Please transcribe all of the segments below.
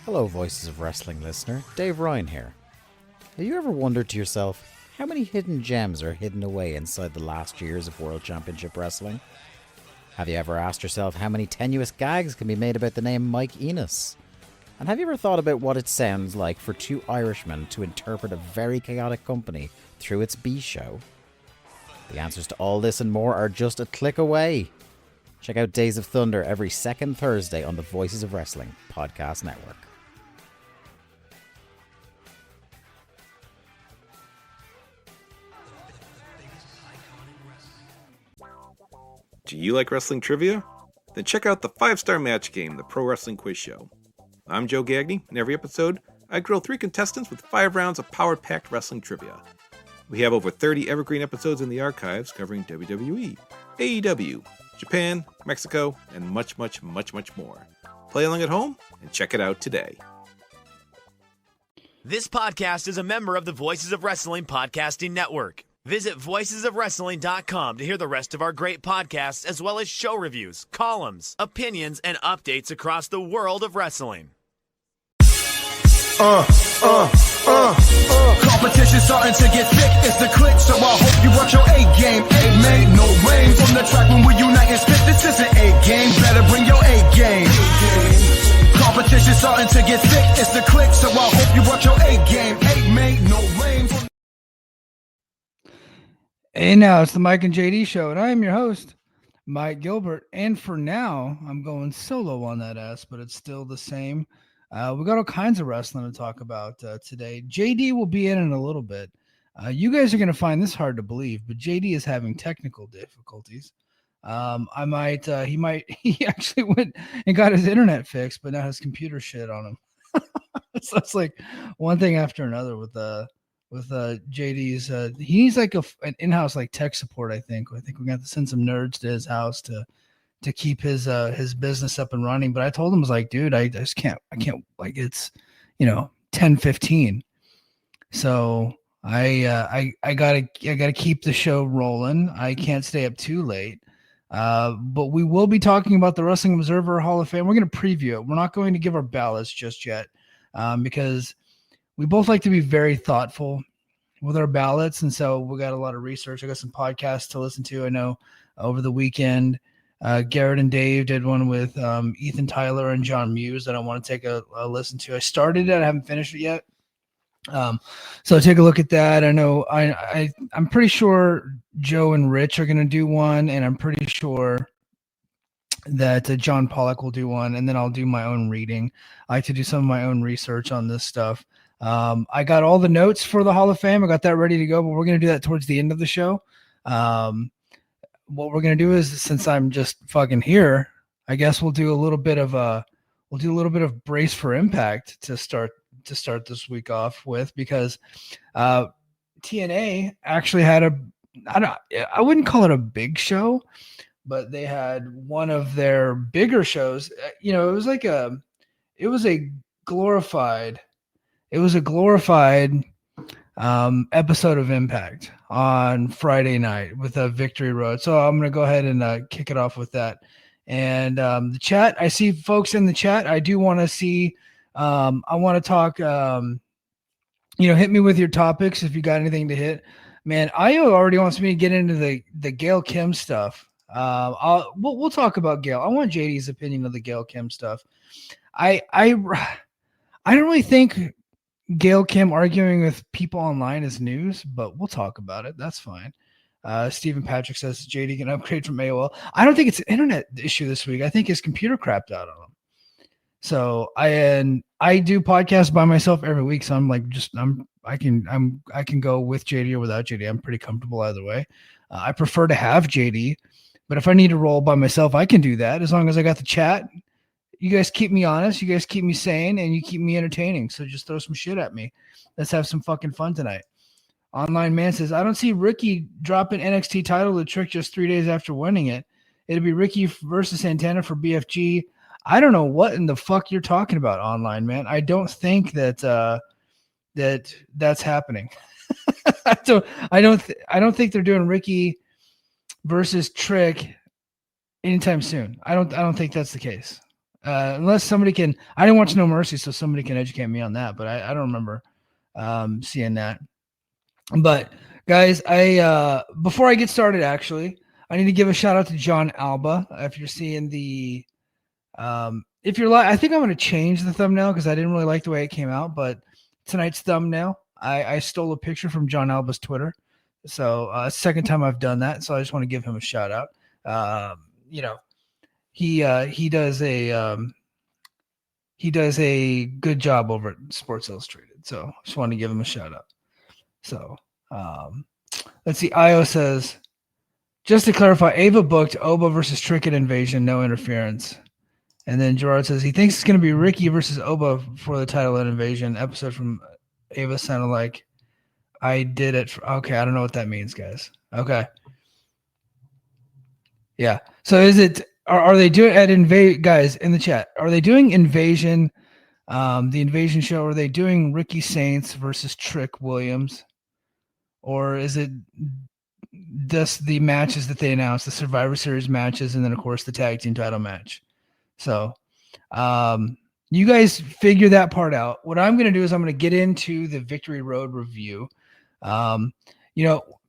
Hello, Voices of Wrestling listener. Dave Ryan here. Have you ever wondered to yourself how many hidden gems are hidden away inside the last years of World Championship Wrestling? Have you ever asked yourself how many tenuous gags can be made about the name Mike Enos? And have you ever thought about what it sounds like for two Irishmen to interpret a very chaotic company through its B show? The answers to all this and more are just a click away. Check out Days of Thunder every second Thursday on the Voices of Wrestling podcast network. Do you like wrestling trivia? Then check out the 5-Star Match Game, the Pro Wrestling Quiz Show. I'm Joe Gagney, and every episode, I grill 3 contestants with 5 rounds of power-packed wrestling trivia. We have over 30 evergreen episodes in the archives covering WWE, AEW, Japan, Mexico, and much, much, much, much more. Play along at home and check it out today. This podcast is a member of the Voices of Wrestling Podcasting Network. Visit voicesofwrestling.com to hear the rest of our great podcasts, as well as show reviews, columns, opinions, and updates across the world of wrestling. Competition starting to get thick, it's the click, so I hope you watch your A-game. A-Made, no rain from the track when we unite and spit. This is an A-game, better bring your A-game. Competition starting to get thick, it's the click, so I hope you watch your A-game. A-Made, no rain from... Hey, now it's the Mike and JD show, and I am your host, Mike Gilbert. And for now, I'm going solo on that ass, but it's still the same. We got all kinds of wrestling to talk about today. JD will be in a little bit. You guys are going to find this hard to believe, but JD is having technical difficulties. He actually went and got his internet fixed, but now his computer shit on him. So it's like one thing after another with JD's. He needs like an in-house like tech support. I think we got to send some nerds to his house to keep his business up and running. But I told him, I was like, dude, I can't, like, it's 10:15. So I gotta keep the show rolling. I can't stay up too late. But we will be talking about the Wrestling Observer Hall of Fame. We're going to preview it. We're not going to give our ballots just yet, because we both like to be very thoughtful with our ballots. And so we got a lot of research. I got some podcasts to listen to. I know over the weekend, Garrett and Dave did one with Ethan Tyler and John Muse that I want to take a listen to. I started it. I haven't finished it yet. So take a look at that. I know I'm pretty sure Joe and Rich are going to do one, and I'm pretty sure that John Pollock will do one, and then I'll do my own reading. I like to do some of my own research on this stuff. I got all the notes for the Hall of Fame. I got that ready to go, but we're going to do that towards the end of the show. What we're going to do is, since I'm just fucking here, I guess we'll do a little bit of Brace for Impact to start this week off with, because TNA actually had I wouldn't call it a big show, but they had one of their bigger shows. It was a glorified episode of Impact on Friday night with a Victory Road. So I'm going to go ahead and kick it off with that. And the chat, I see folks in the chat. I do want to see, I want to talk, hit me with your topics if you got anything to hit. Man, Io already wants me to get into the Gail Kim stuff. We'll talk about Gail. I want JD's opinion of the Gail Kim stuff. I don't really think Gail Kim arguing with people online is news, but we'll talk about it. That's fine. Stephen Patrick says JD can upgrade from AOL. I don't think it's an internet issue this week. I think his computer crapped out on him. So I do podcasts by myself every week. So I'm like, I can go with JD or without JD. I'm pretty comfortable either way. I prefer to have JD, but if I need to roll by myself, I can do that as long as I got the chat. You guys keep me honest. You guys keep me sane, and you keep me entertaining. So just throw some shit at me. Let's have some fucking fun tonight. Online Man says, I don't see Ricky dropping NXT title to Trick just 3 days after winning it. It'll be Ricky versus Santana for BFG. I don't know what in the fuck you're talking about, Online Man. I don't think that's happening. I don't think they're doing Ricky versus Trick anytime soon. I don't think that's the case. Unless somebody can, I didn't watch No Mercy, so somebody can educate me on that, but I don't remember seeing that. But guys, I before I get started, actually, I need to give a shout out to John Alba. If you're seeing the, if you're like, I think I'm going to change the thumbnail because I didn't really like the way it came out. But tonight's thumbnail, I stole a picture from John Alba's Twitter. So second time I've done that. So I just want to give him a shout out. He does a good job over at Sports Illustrated. So just want to give him a shout out. So let's see. Io says, just to clarify, Ava booked Oba versus Trickett Invasion, no interference. And then Gerard says he thinks it's going to be Ricky versus Oba for the title at Invasion. Episode from Ava sounded like I did it. Okay, I don't know what that means, guys. Okay. Yeah. So is it, are they doing at guys in the chat, are they doing Invasion, the Invasion show? Are they doing Ricky Saints versus Trick Williams? Or is it just the matches that they announced, the Survivor Series matches, and then, of course, the tag team title match? So you guys figure that part out. What I'm going to do is I'm going to get into the Victory Road review.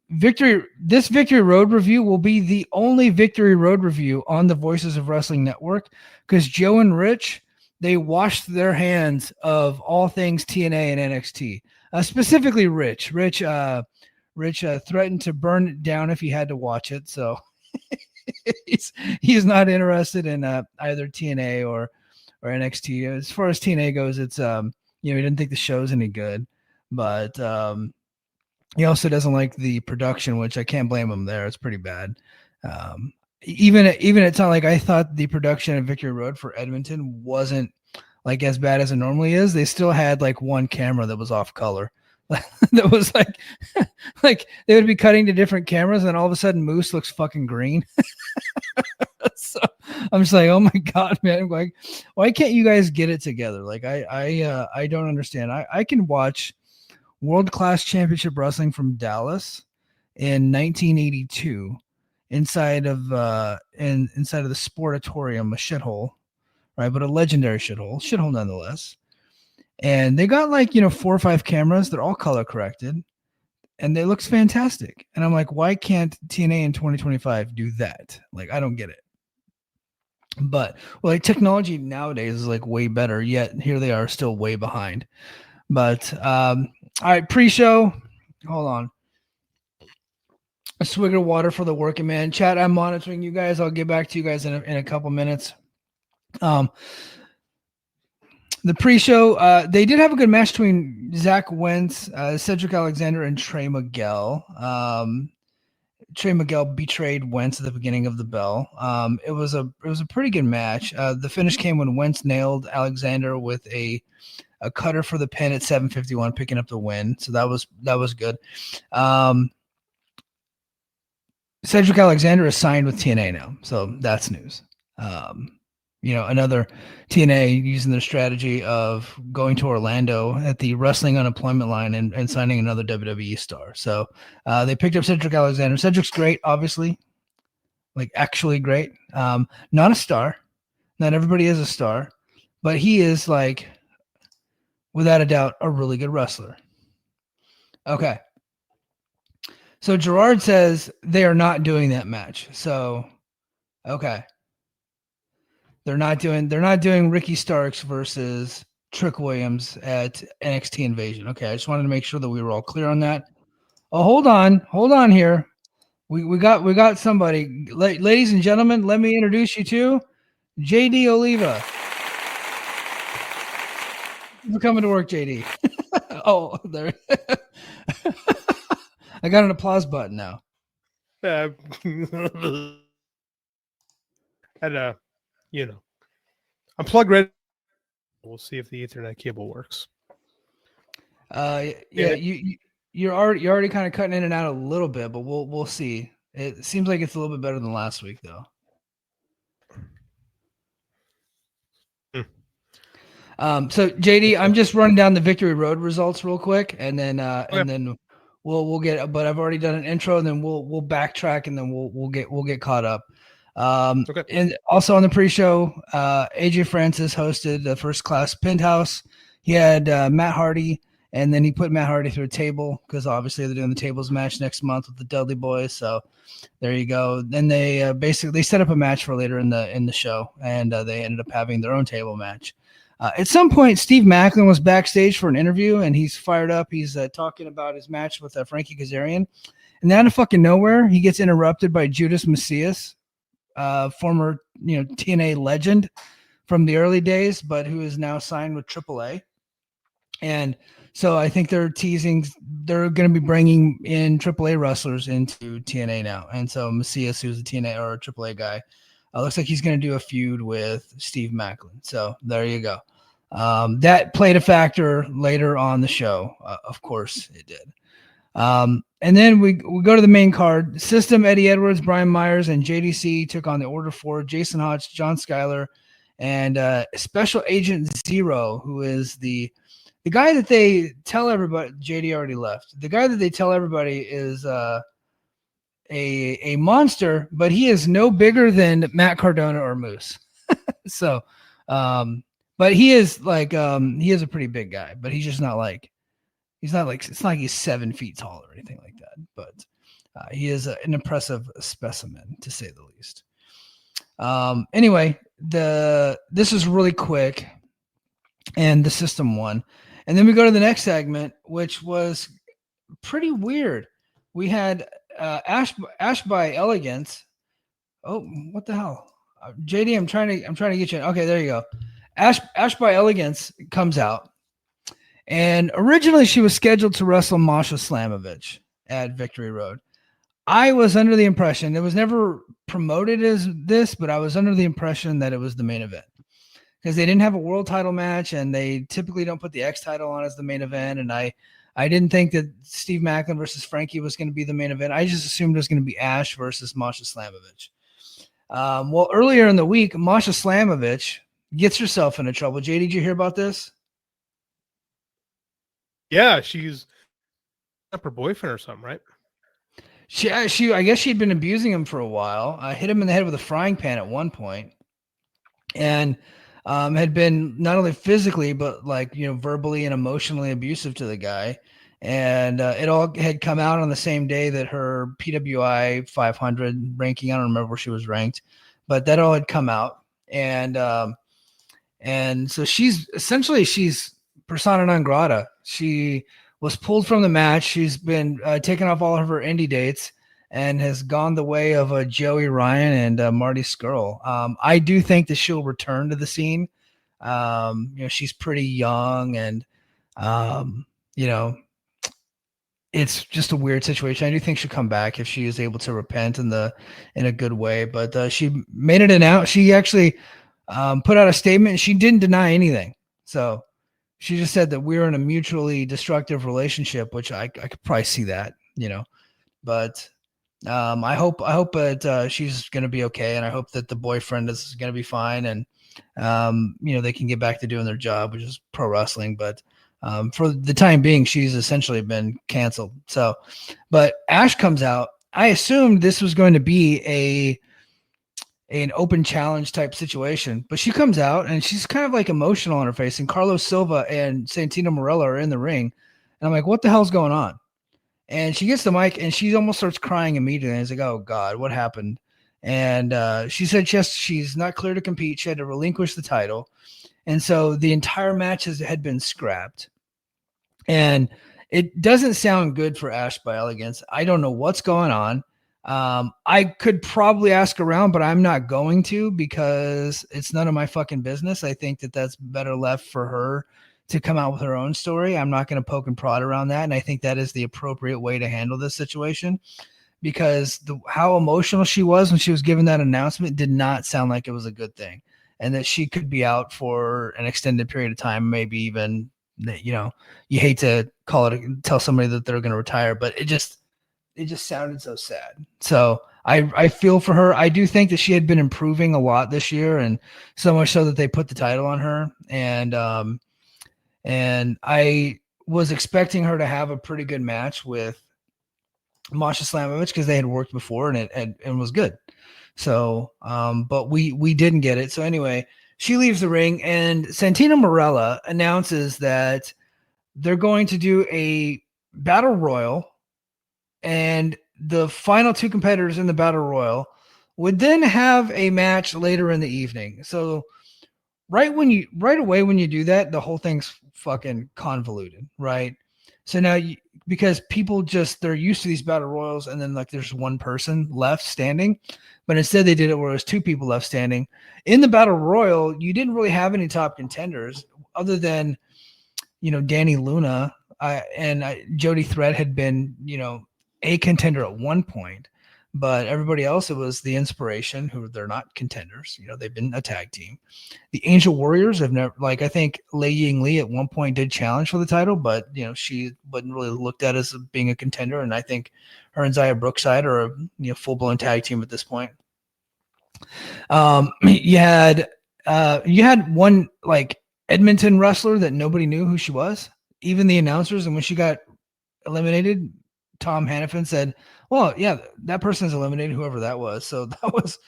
This Victory Road review will be the only Victory Road review on the Voices of Wrestling Network because Joe and Rich, they washed their hands of all things TNA and NXT. Specifically Rich. Rich threatened to burn it down if he had to watch it. So he's not interested in either TNA or NXT. As far as TNA goes, it's he didn't think the show's any good, but he also doesn't like the production, which I can't blame him there. It's pretty bad. Even it's not like I thought the production of Victory Road for Edmonton wasn't like as bad as it normally is. They still had like one camera that was off color. That was like they would be cutting to different cameras, and then all of a sudden Moose looks fucking green. So I'm just like, oh my god, man! Like, why can't you guys get it together? Like, I don't understand. I can watch World Class Championship Wrestling from Dallas in 1982 inside of the Sportatorium, a shithole, right? But a legendary shithole nonetheless. And they got 4 or 5 cameras. They're all color corrected, and they looks fantastic. And I'm like, why can't TNA in 2025 do that? Like, I don't get it. But technology nowadays is way better. Yet here they are still way behind. But all right, pre-show. Hold on. A swig of water for the working man. Chat, I'm monitoring you guys. I'll get back to you guys in a couple minutes. The pre-show, they did have a good match between Zach Wentz, Cedric Alexander, and Trey Miguel. Trey Miguel betrayed Wentz at the beginning of the bell. It was a pretty good match. The finish came when Wentz nailed Alexander with a cutter for the pin at 7:51, picking up the win. So that was good. Cedric Alexander is signed with TNA now, so that's news. Another TNA using their strategy of going to Orlando at the wrestling unemployment line and signing another WWE star. So they picked up Cedric Alexander. Cedric's great, obviously, actually great. Not a star. Not everybody is a star, but he is without a doubt, a really good wrestler. Okay. So Gerard says they are not doing that match. So, okay. They're not doing Ricky Starks versus Trick Williams at NXT Invasion. Okay, I just wanted to make sure that we were all clear on that. Oh, hold on here. We got somebody. Ladies and gentlemen, let me introduce you to JD Oliva. We're coming to work, JD. Oh, there. I got an applause button now. I'm plugged ready. We'll see if the Ethernet cable works. You're already kind of cutting in and out a little bit, but we'll see. It seems like it's a little bit better than last week, though. So JD, I'm just running down the Victory Road results real quick, and then we'll get. But I've already done an intro, and then we'll backtrack, and then we'll get caught up. Okay. And also on the pre-show, AJ Francis hosted the First Class Penthouse. He had Matt Hardy, and then he put Matt Hardy through a table because obviously they're doing the tables match next month with the Dudley Boys. So there you go. Then they basically set up a match for later in the show, and they ended up having their own table match. At some point, Steve Macklin was backstage for an interview, and he's fired up. He's talking about his match with Frankie Kazarian. And then out of fucking nowhere, he gets interrupted by Judas Macias, former TNA legend from the early days, but who is now signed with AAA. And so I think they're teasing, they're going to be bringing in AAA wrestlers into TNA now. And so Macias, who's a TNA or a AAA guy, looks like he's going to do a feud with Steve Macklin. So there you go. That played a factor later on the show. Of course it did. And then we go to the main card. System, Eddie Edwards, Brian Myers, and JDC took on the Order 4, Jason Hodge, John Schuyler, and Special Agent Zero, who is the guy that they tell everybody. JD already left. The guy that they tell everybody is a monster, but he is no bigger than Matt Cardona or Moose. So, but he is like he is a pretty big guy, but he's just not like. He's not like, it's not like he's 7 feet tall or anything like that, but he is an impressive specimen to say the least. Anyway, this is really quick, and the system won. And then we go to the next segment, which was pretty weird. We had Ash by Elegance. Oh, what the hell? JD, I'm trying to get you. Okay, there you go. Ash by Elegance comes out. And originally she was scheduled to wrestle Masha Slamovich at Victory Road. I was under the impression, it was never promoted as this, but I was under the impression that it was the main event because they didn't have a world title match and they typically don't put the X title on as the main event. And I didn't think that Steve Macklin versus Frankie was going to be the main event. I just assumed it was going to be Ash versus Masha Slamovich. Well, earlier in the week, Masha Slamovich gets herself into trouble. Jay, did you hear about this? Yeah, she's up her boyfriend or something, right? She I guess she'd been abusing him for a while. I hit him in the head with a frying pan at one point, and had been not only physically but verbally and emotionally abusive to the guy. And it all had come out on the same day that her PWI 500 ranking, I don't remember where she was ranked, but that all had come out. And so she's persona non grata. She was pulled from the match. She's been taken off all of her indie dates and has gone the way of Joey Ryan and Marty Scurll. I do think that she'll return to the scene. She's pretty young and, it's just a weird situation. I do think she'll come back if she is able to repent in a good way, but she made it out. She actually put out a statement and she didn't deny anything. So she just said that we're in a mutually destructive relationship, which I could probably see that, but I hope that she's going to be okay. And I hope that the boyfriend is going to be fine. And, they can get back to doing their job, which is pro wrestling. But for the time being, she's essentially been canceled. So, but Ash comes out. I assumed this was going to be an open challenge type situation, but she comes out and she's kind of like emotional on her face, and Carlos Silva and Santino Marella are in the ring. And I'm like, what the hell's going on? And she gets the mic and she almost starts crying immediately. And it's like, oh God, what happened? And she said she's not clear to compete. She had to relinquish the title. And so the entire match had been scrapped. And it doesn't sound good for Ash by Elegance. I don't know what's going on. I could probably ask around, but I'm not going to because it's none of my fucking business. I think that that's better left for her to come out with her own story. I'm not going to poke and prod around that. And I think that is the appropriate way to handle this situation because how emotional she was when she was given that announcement did not sound like it was a good thing. And that she could be out for an extended period of time, maybe even that, you hate to tell somebody that they're going to retire, but it just sounded so sad. So I feel for her. I do think that she had been improving a lot this year, and so much so that they put the title on her. And I was expecting her to have a pretty good match with Masha Slamovich because they had worked before and it was good. So, but we didn't get it. So anyway, she leaves the ring, and Santina Marella announces that they're going to do a battle royal, and the final two competitors in the battle royal would then have a match later in the evening. So right away when you do that, the whole thing's fucking convoluted, right? So now because people they're used to these battle royals, and then like there's one person left standing, but instead they did it where there's two people left standing. In the battle royal, you didn't really have any top contenders other than Danny Luna and Jody Thread had been a contender at one point, but everybody else, it was the Inspiration, who they're not contenders. They've been a tag team. The Angel Warriors have never, I think Lei Ying Li at one point did challenge for the title, but she wasn't really looked at as being a contender. And I think her and Zaya Brookside are a full blown tag team at this point. You had one Edmonton wrestler that nobody knew who she was, even the announcers. And when she got eliminated, Tom Hannafin said, well, yeah, that person is eliminated, whoever that was. So that was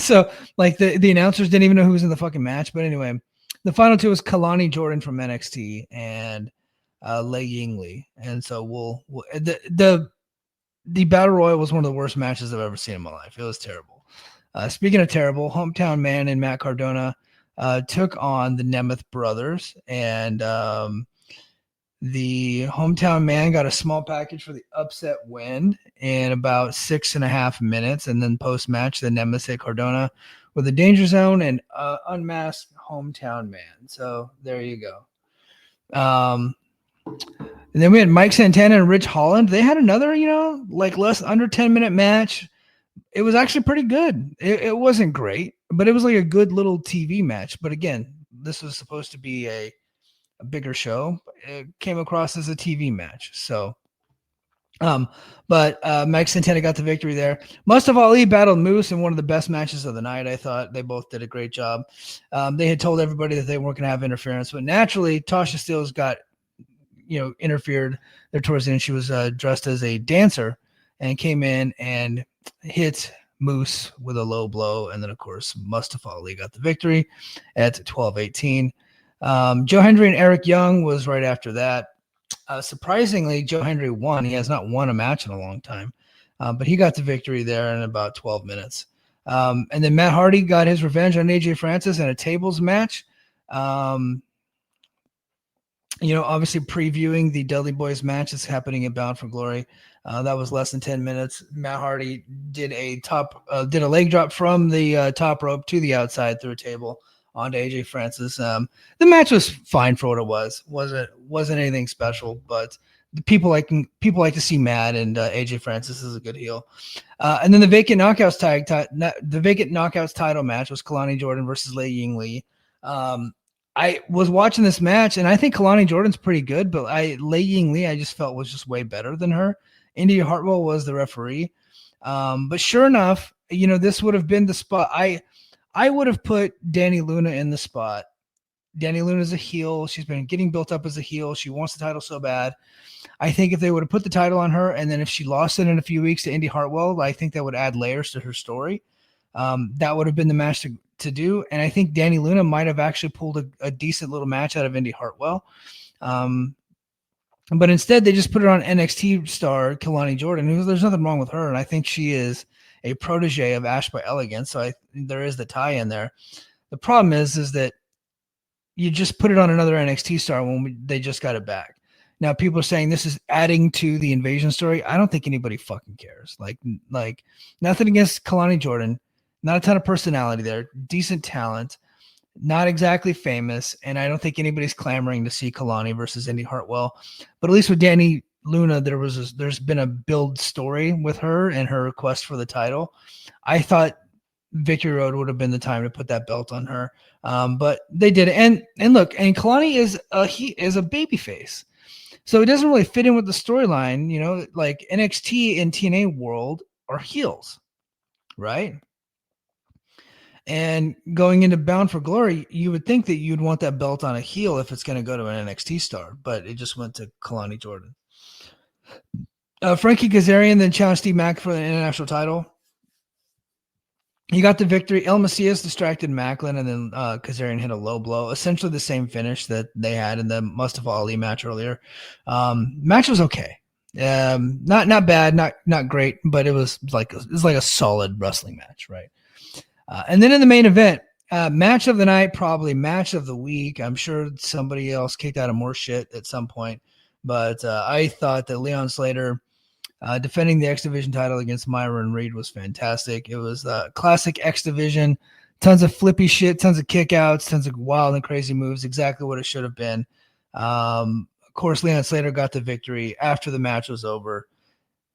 so the announcers didn't even know who was in the fucking match. But anyway, the final two was Kalani Jordan from NXT and Lei Ying Li. And so the Battle Royal was one of the worst matches I've ever seen in my life. It was terrible. Speaking of terrible, Hometown Man and Matt Cardona took on the Nemeth brothers, and the Hometown Man got a small package for the upset win in about 6.5 minutes, and then post-match, the Nemeth hit Cardona with a Danger Zone and unmasked Hometown Man. So there you go. And then we had Mike Santana and Rich Holland. They had another, less under 10-minute match. It was actually pretty good. It wasn't great, but it was like a good little TV match. But again, this was supposed to be a bigger show. It came across as a TV match. So, but Mike Santana got the victory there. Mustafa Ali battled Moose in one of the best matches of the night. I thought they both did a great job. They had told everybody that they weren't going to have interference, but naturally Tasha Steelz got interfered there towards the end. She was dressed as a dancer and came in and hit Moose with a low blow. And then, of course, Mustafa Ali got the victory at 12-18. Joe Hendry and Eric Young was right after that. Surprisingly, Joe Hendry won. He has not won a match in a long time, but he got the victory there in about 12 minutes. And then Matt Hardy got his revenge on AJ Francis in a tables match. Obviously previewing the Dudley Boys match that's happening in Bound for Glory. That was less than 10 minutes. Matt Hardy did a leg drop from the top rope to the outside through a table onto AJ Francis. The match was fine for what it was. Wasn't anything special, but the people like to see Matt, and AJ Francis is a good heel. And then the vacant knockouts title match was Kalani Jordan versus Lei Ying Li. I was watching this match, and I think Kalani Jordan's pretty good, but Lei Ying Li I just felt was just way better than her. Indy Hartwell was the referee. But sure enough, this would have been the spot. I would have put Danny Luna in the spot. Danny Luna's a heel. She's been getting built up as a heel. She wants the title so bad. I think if they would have put the title on her, and then if she lost it in a few weeks to Indy Hartwell, I think that would add layers to her story. That would have been the match to do. And I think Danny Luna might have actually pulled a decent little match out of Indy Hartwell. But instead, they just put it on NXT star Kalani Jordan, who there's nothing wrong with her. And I think she is a protege of Ash by Elegance. So there is the tie in there. The problem is that you just put it on another NXT star when they just got it back. Now, people are saying this is adding to the invasion story. I don't think anybody fucking cares. Like nothing against Kalani Jordan. Not a ton of personality there. Decent talent. Not exactly famous. And I don't think anybody's clamoring to see Kalani versus Indy Hartwell. But at least with Danny Luna, there's been a build story with her and her request for the title. I thought Victory Road would have been the time to put that belt on her. But they did it. And look, and Kalani is a babyface. So it doesn't really fit in with the storyline, like NXT and TNA world are heels, right? And going into Bound for Glory, you would think that you'd want that belt on a heel if it's going to go to an NXT star, but it just went to Kalani Jordan. Frankie Kazarian then challenged Steve Mack for the international title. He got the victory. El Macias distracted Macklin, and then Kazarian hit a low blow. Essentially the same finish that they had in the Mustafa Ali match earlier. Match was okay. Not bad, not great, but it was like a solid wrestling match, right? And then in the main event, match of the night, probably match of the week. I'm sure somebody else kicked out of more shit at some point, but I thought that Leon Slater defending the X Division title against Myron Reed was fantastic. It was classic X Division, tons of flippy shit, tons of kickouts, tons of wild and crazy moves, exactly what it should have been. Of course, Leon Slater got the victory after the match was over.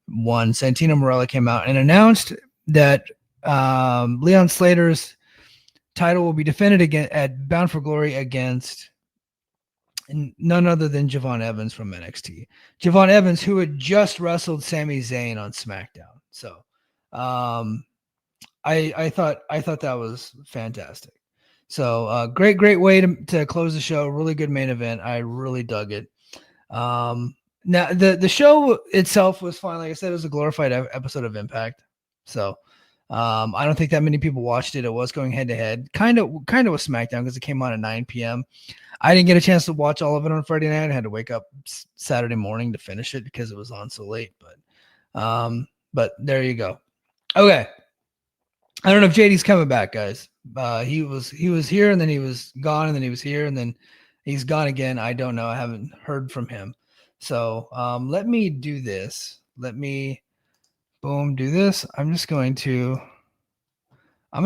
Won. Santino Marella came out and announced that Leon Slater's title will be defended again at Bound for Glory against none other than Javon Evans from NXT. Javon Evans, who had just wrestled Sami Zayn on SmackDown. So I thought that was fantastic. So great way to close the show. Really good main event. I really dug it. Now the show itself was fine. Like I said, it was a glorified episode of Impact. So I don't think that many people watched it. It was going head to head, kind of with SmackDown because it came on at 9 p.m. I didn't get a chance to watch all of it on Friday night. I had to wake up Saturday morning to finish it because it was on so late. But there you go. Okay. I don't know if JD's coming back, guys. He was here and then he was gone and then he was here and then he's gone again. I don't know. I haven't heard from him. So let me do this. Let me do this. I'm going to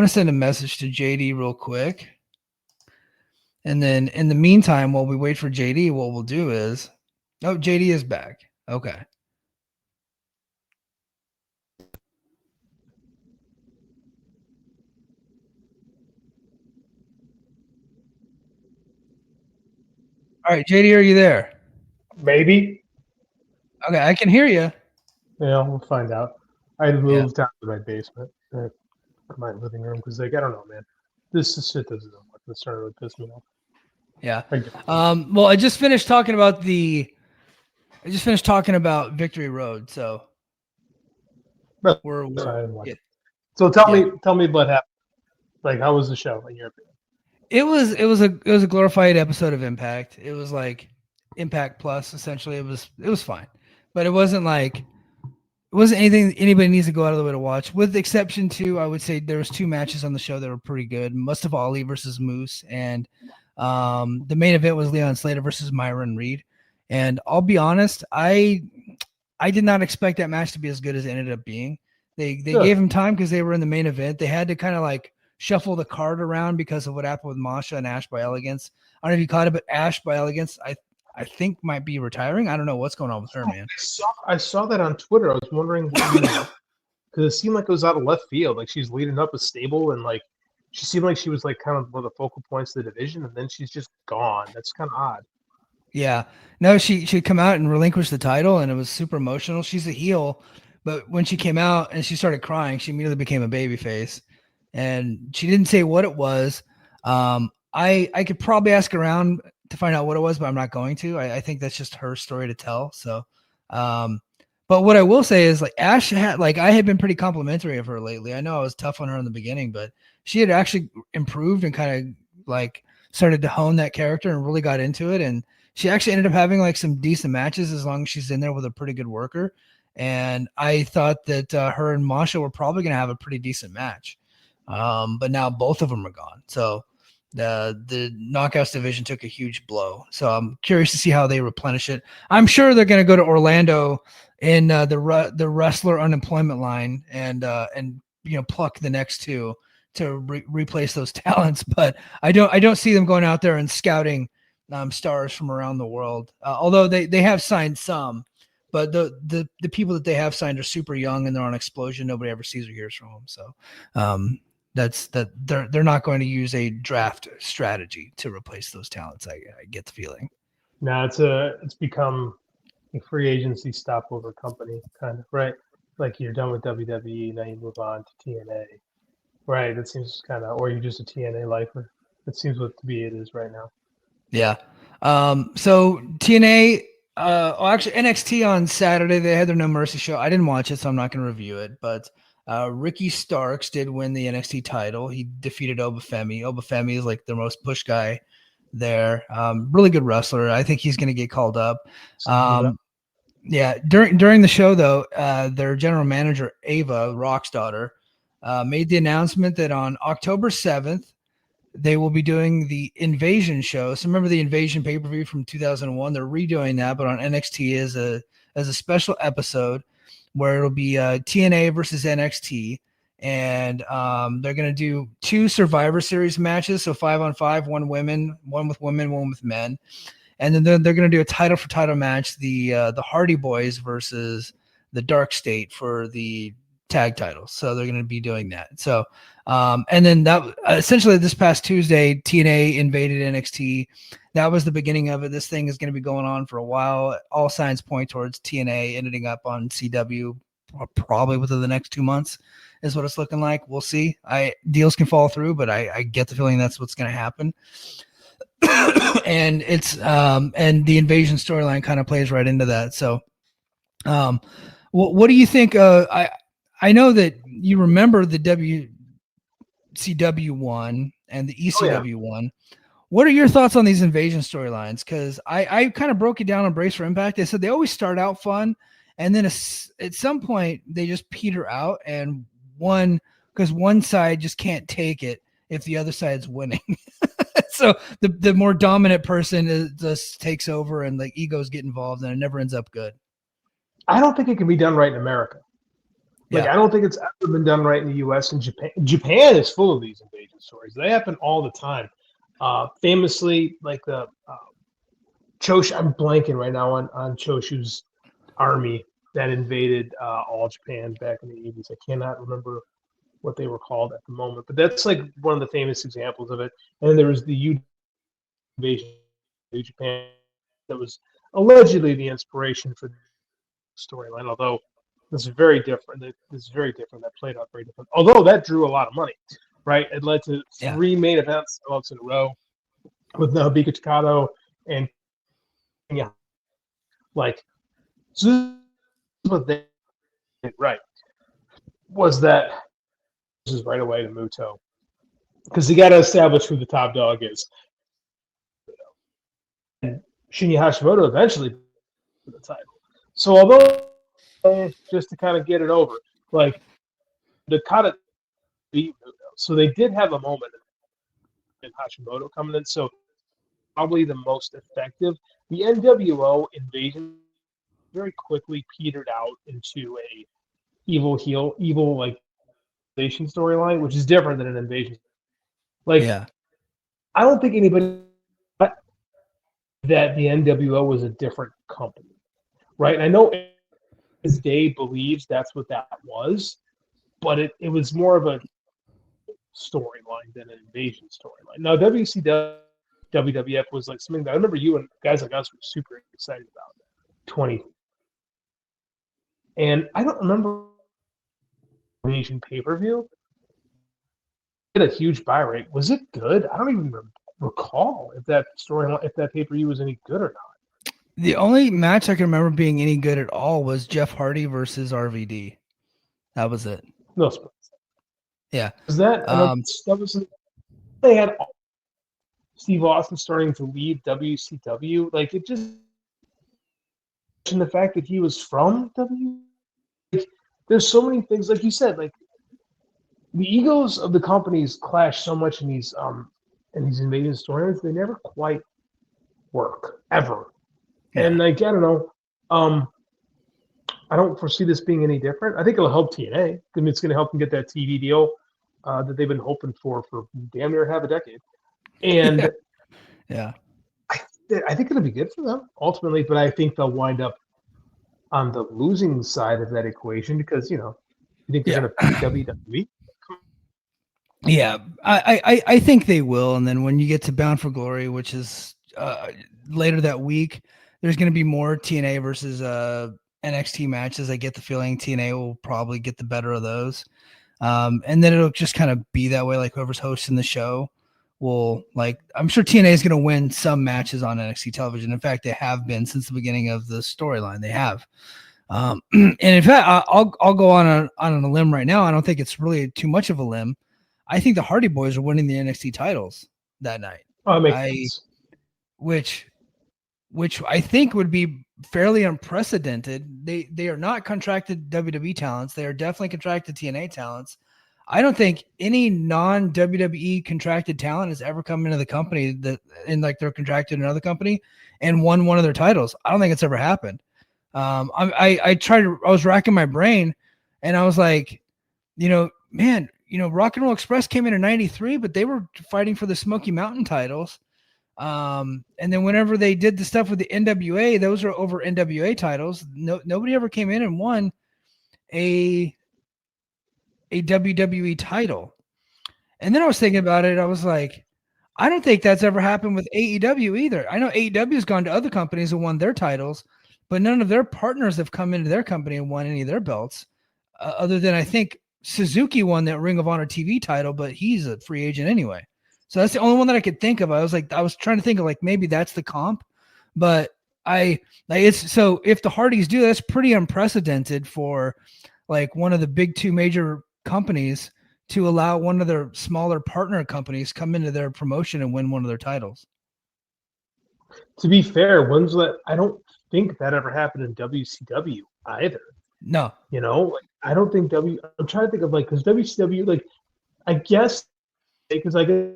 send a message to JD real quick. And then in the meantime, while we wait for JD, what we'll do is, JD is back. Okay. All right, JD, are you there? Maybe. Okay, I can hear you. Yeah, we'll find out. I moved out to my basement, my living room, because I don't know, man. This shit doesn't know what. It's starting to piss me off. Yeah. Well, I just finished talking about Victory Road, so we're So tell me what happened. Like, how was the show in your opinion? It was a glorified episode of Impact. It was like Impact Plus, essentially. It was fine, but it wasn't anything anybody needs to go out of the way to watch. With the exception to, I would say there was 2 matches on the show that were pretty good. Mustafa Ali versus Moose, and the main event was Leon Slater versus Myron Reed. And I'll be honest, I did not expect that match to be as good as it ended up being. They gave him time because they were in the main event. They had to kind of shuffle the card around because of what happened with Masha and Ash by Elegance. I don't know if you caught it, but Ash by Elegance, I think might be retiring. I don't know what's going on with her, man. I saw that on Twitter. I was wondering because it seemed like it was out of left field. Like she's leading up a stable and she seemed like she was kind of one of the focal points of the division, and then she's just gone. That's kind of odd. Yeah. No, she'd come out and relinquish the title, and it was super emotional. She's a heel, but when she came out and she started crying, she immediately became a babyface. And she didn't say what it was. I could probably ask around to find out what it was, but I'm not going to. I think that's just her story to tell. So, but what I will say is Ash had I had been pretty complimentary of her lately. I know I was tough on her in the beginning, but she had actually improved and kind of started to hone that character and really got into it. And she actually ended up having some decent matches as long as she's in there with a pretty good worker. And I thought that her and Masha were probably going to have a pretty decent match. But now both of them are gone. So the Knockouts division took a huge blow. So I'm curious to see how they replenish it. I'm sure they're going to go to Orlando in the wrestler unemployment line and pluck the next 2 to replace those talents. But I don't see them going out there and scouting stars from around the world. Although they have signed some, but the people that they have signed are super young and they're on Explosion. Nobody ever sees or hears from them. So they're not going to use a draft strategy to replace those talents. I get the feeling. No, it's become a free agency stopover company, kind of, right? Like you're done with WWE, now you move on to TNA, right? That seems kind of, or you're just a TNA lifer. That seems what to be it is right now. Yeah. So TNA, actually NXT on Saturday, they had their No Mercy show. I didn't watch it, so I'm not going to review it, but Ricky Starks did win the NXT title. He defeated Obafemi. Obafemi is like the most push guy there. Really good wrestler. I think he's going to get called up. Yeah. During the show, though, their general manager, Ava, Rock's daughter, made the announcement that on October 7th, they will be doing the Invasion show. So remember the Invasion pay-per-view from 2001? They're redoing that, but on NXT as a special episode where it'll be TNA versus NXT. And they're going to do 2 Survivor Series matches. So 5-on-5, one with women, one with men. And then they're going to do a title for title match, the Hardy Boys versus the Dark State for the tag titles. So they're going to be doing that. So, and then that essentially this past Tuesday, TNA invaded NXT. That was the beginning of it. This thing is going to be going on for a while. All signs point towards TNA ending up on CW probably within the next 2 months is what it's looking like. We'll see. Deals can fall through, but I get the feeling that's what's going to happen. And it's and the Invasion storyline kind of plays right into that. So what do you think? I know that you remember the WCW one and the ECW one. What are your thoughts on these Invasion storylines? Because I kind of broke it down on Brace for Impact. They said they always start out fun, and then at some point they just peter out, and one side just can't take it if the other side's winning. So the more dominant person just takes over, and the egos get involved, and it never ends up good. I don't think it can be done right in America. I don't think it's ever been done right in the U.S. and Japan. Japan is full of these invasion stories. They happen all the time. Famously, like the Choshu, I'm blanking right now on Choshu's army that invaded all Japan back in the 80s. I cannot remember what they were called at the moment, but that's like one of the famous examples of it. And then there was the invasion of Japan that was allegedly the inspiration for the storyline, although this is very different. That played out very different. Although that drew a lot of money, right? It led to 3 main events in a row with Naoki Takado and so this is what they did right was that this is right away to Muto because you got to establish who the top dog is. And Shinya Hashimoto eventually the title. So although just to kind of get it over, like the Kata beat Muto, so they did have a moment in Hashimoto coming in. So probably the most effective. The NWO invasion very quickly petered out into a evil like invasion storyline, which is different than an invasion. I don't think anybody thought that the NWO was a different company, right? I know this day believes that's what that was, but it was more of a storyline than an invasion storyline. Now WCW, WWF was like something that I remember you and guys like us were super excited about. 20. And I don't remember Asian pay-per-view. It had a huge buy rate. Was it good? I don't even recall if that pay-per-view was any good or not. The only match I can remember being any good at all was Jeff Hardy versus RVD. That was it. No surprise. Yeah. Was that that was they had Steve Austin starting to lead WCW? Like it just and the fact that he was from there's so many things, like you said, like the egos of the companies clash so much in these invasion storylines, they never quite work ever. Yeah. And like I don't know, I don't foresee this being any different. I think it'll help TNA. I mean, it's going to help them get that TV deal that they've been hoping for damn near half a decade. And yeah. I think it'll be good for them ultimately, but I think they'll wind up on the losing side of that equation because you think they're going to beat WWE. Yeah, I think they will, and then when you get to Bound for Glory, which is later that week, there's going to be more TNA versus NXT matches. I get the feeling TNA will probably get the better of those, and then it'll just kind of be that way. Like whoever's hosting the show will I'm sure TNA is going to win some matches on NXT television. In fact, they have been since the beginning of the storyline. They have. And in fact, I'll go on a limb right now. I don't think it's really too much of a limb. I think the Hardy Boys are winning the NXT titles that night. Oh, it makes sense. Which I think would be fairly unprecedented. They are not contracted WWE talents. They are definitely contracted TNA talents. I don't think any non-WWE contracted talent has ever come into the company like they're contracted in another company and won one of their titles. I don't think it's ever happened. I was racking my brain and I was like, man, Rock and Roll Express came in 93, but they were fighting for the Smoky Mountain titles. And then whenever they did the stuff with the NWA, those are over NWA titles. Nobody ever came in and won a WWE title. And then I was thinking about it. I was like, I don't think that's ever happened with AEW either. I know AEW has gone to other companies and won their titles, but none of their partners have come into their company and won any of their belts, other than I think Suzuki won that Ring of Honor TV title, but he's a free agent anyway. So that's the only one that I could think of. I was trying to think of like maybe that's the comp, but so if the Hardys do, that's pretty unprecedented for like one of the big two major companies to allow one of their smaller partner companies come into their promotion and win one of their titles. To be fair, I don't think that ever happened in WCW either. No, I don't think I'm trying to think of because WCW, I guess because I guess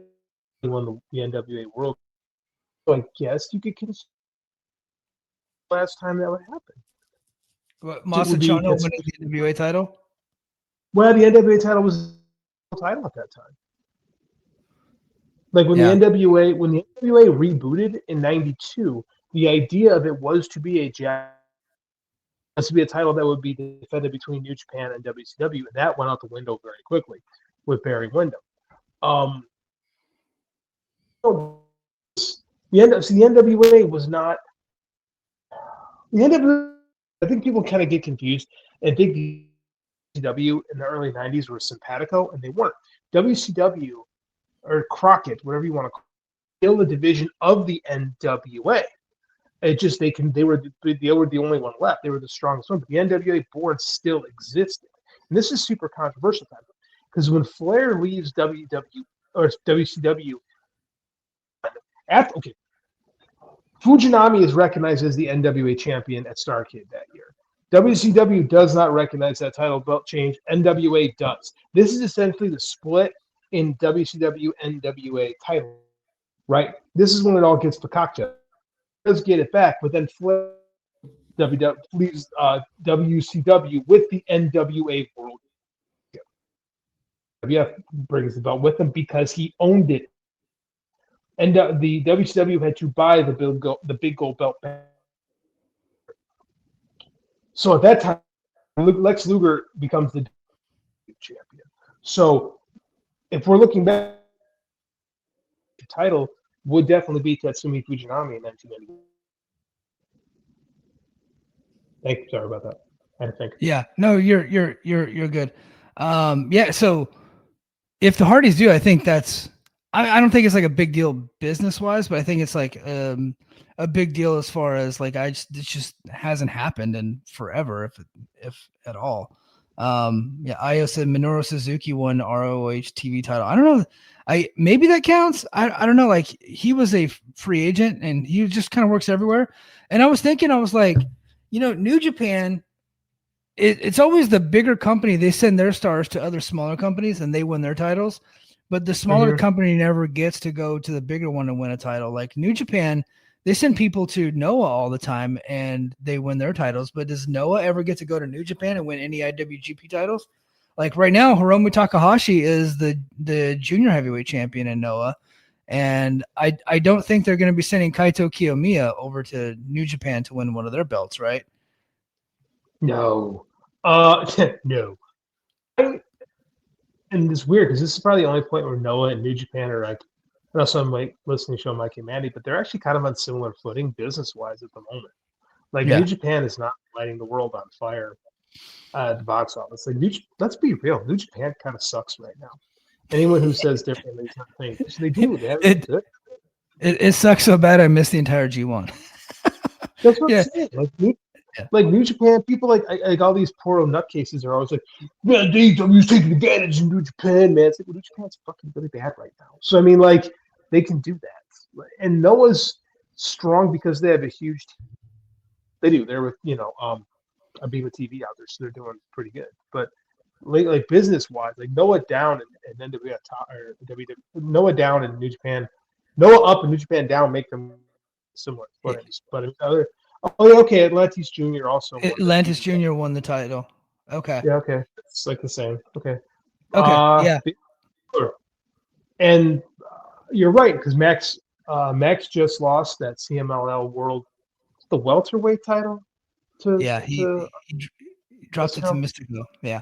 they won the NWA World, so I guess you could consider last time that would happen. But Masaciano winning the NWA title. Well, the NWA title was the title at that time. Like when the NWA rebooted in '92, the idea of it was to be a title that would be defended between New Japan and WCW, and that went out the window very quickly with Barry Windham. The NWA was not the NWA. I think people kind of get confused and think the WCW in the early '90s were simpatico, and they weren't. WCW or Crockett, whatever you want to call it, still a division of the NWA. It just they were the only one left. They were the strongest one, but the NWA board still existed. And this is super controversial time because when Flair leaves WCW Fujinami is recognized as the NWA champion at Starrcade that year. WCW does not recognize that title belt change. NWA does. This is essentially the split in WCW NWA title, right? This is when it all gets fakakta. Does get it back, but then Flair leaves WCW with the NWA World Championship. WWF brings the belt with him because he owned it. And the WCW had to buy the big gold belt back. So at that time, Lex Luger becomes the champion. So if we're looking back, the title would definitely be Tatsumi Fujinami in 1990. Thank you. Sorry about that. I had to think. Yeah, no, you're good. So if the Hardys do, I think that's. I don't think it's like a big deal business wise, but I think it's like a big deal as far as like it just hasn't happened in forever, if at all. Io said Minoru Suzuki won ROH TV title. I don't know. Maybe that counts. I don't know. Like he was a free agent and he just kind of works everywhere. And I was thinking, I was like, New Japan. It's always the bigger company. They send their stars to other smaller companies and they win their titles. But the smaller company never gets to go to the bigger one and win a title. Like New Japan, they send people to Noah all the time and they win their titles. But does Noah ever get to go to New Japan and win any IWGP titles? Like right now, Hiromu Takahashi is the junior heavyweight champion in Noah. And I don't think they're going to be sending Kaito Kiyomiya over to New Japan to win one of their belts, right? No. No. And it's weird because this is probably the only point where Noah and New Japan are like, I know some listening show Mike and Mandy, but they're actually kind of on similar footing business-wise at the moment. Like New Japan is not lighting the world on fire at the box office. Like let's be real, New Japan kind of sucks right now. Anyone who says differently is not saying they do. It sucks so bad I missed the entire G1. That's what I'm saying. Like Yeah. Like New Japan, people like all these poor nutcases are always like, man, AEW's taking advantage of New Japan, man. It's like, well, New Japan's fucking really bad right now. So I mean, like, they can do that. And Noah's strong because they have a huge. They do. They're with Aviva TV out there, so they're doing pretty good. But like business wise, like Noah down and then we got WWE, Noah down in New Japan, Noah up and New Japan down make them similar. But other, oh yeah, okay, Atlantis Jr. also won. Atlantis Jr. won the title. Okay. Yeah, okay, it's like the same. Okay. Okay. Yeah. Sure. And you're right because Max just lost that CMLL World, the welterweight title. Yeah. He dropped it to Mystico. Yeah.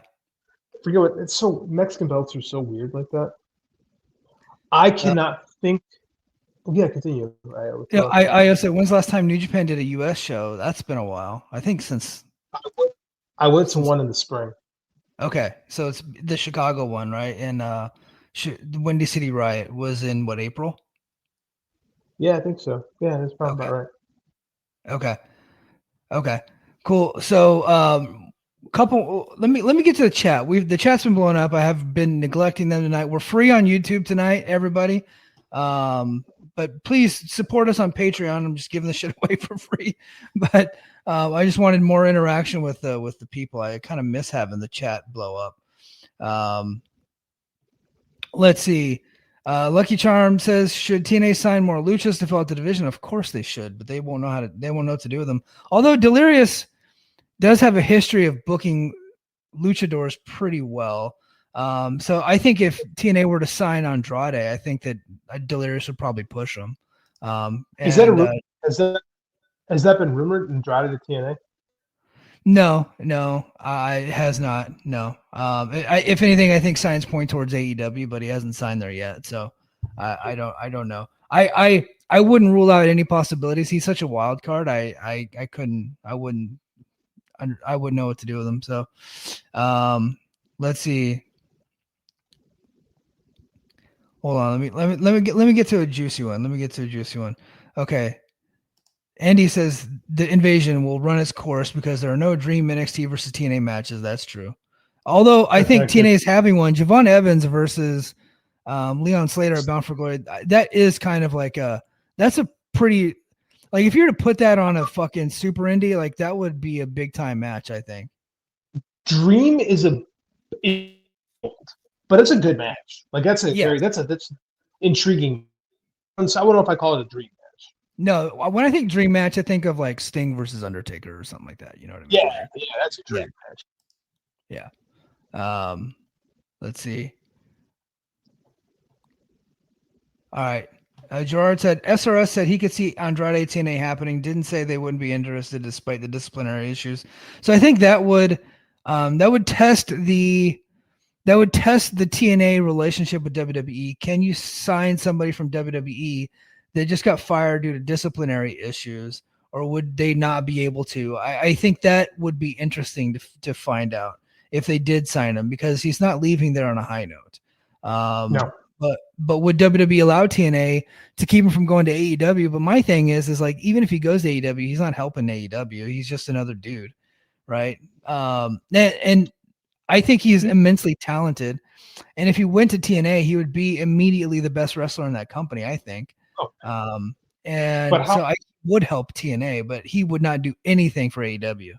Forget what it's so Mexican belts are so weird like that. I cannot think. Yeah, continue. I also when's the last time New Japan did a U.S. show? That's been a while. I think since I went to one in the spring. Okay, so it's the Chicago one, right? And the Windy City Riot was in what, April? Yeah, I think so. Yeah, that's probably about right. Okay, cool. So let me get to the chat. The chat's been blowing up. I have been neglecting them tonight. We're free on YouTube tonight, everybody. But please support us on Patreon. I'm just giving the shit away for free. But I just wanted more interaction with the people. I kind of miss having the chat blow up. Let's see. Lucky Charm says, should TNA sign more luchas to fill out the division? Of course they should, but they won't know what to do with them. Although Delirious does have a history of booking luchadors pretty well. So I think if TNA were to sign Andrade, I think that Delirious would probably push him. Is that has that been rumored, Andrade to TNA? No, it has not. No. If anything, I think signs point towards AEW, but he hasn't signed there yet. So I don't know. I wouldn't rule out any possibilities. He's such a wild card. I wouldn't know what to do with him. So let's see. Hold on. Let me get to a juicy one. Okay. Andy says the invasion will run its course because there are no Dream NXT versus TNA matches. That's true. Although I think TNA is having one. Javon Evans versus Leon Slater at Bound for Glory. That is kind of like that's a pretty, like if you were to put that on a fucking super indie, like that would be a big time match, I think. Dream is but it's a good match. Like that's intriguing. So I don't know if I call it a dream match. No, when I think dream match, I think of like Sting versus Undertaker or something like that. You know what I mean? Yeah, that's a dream match. Yeah. Let's see. All right. Gerard said SRS said he could see Andrade TNA happening. Didn't say they wouldn't be interested despite the disciplinary issues. So I think that would test the TNA relationship with WWE. Can you sign somebody from WWE that just got fired due to disciplinary issues, or would they not be able to? I think that would be interesting to find out if they did sign him, because he's not leaving there on a high note. No. But would WWE allow TNA to keep him from going to AEW? But my thing is like, even if he goes to AEW, he's not helping AEW. He's just another dude, right? And I think he's immensely talented. And if he went to TNA, he would be immediately the best wrestler in that company, I think. So I would help TNA, but he would not do anything for AEW.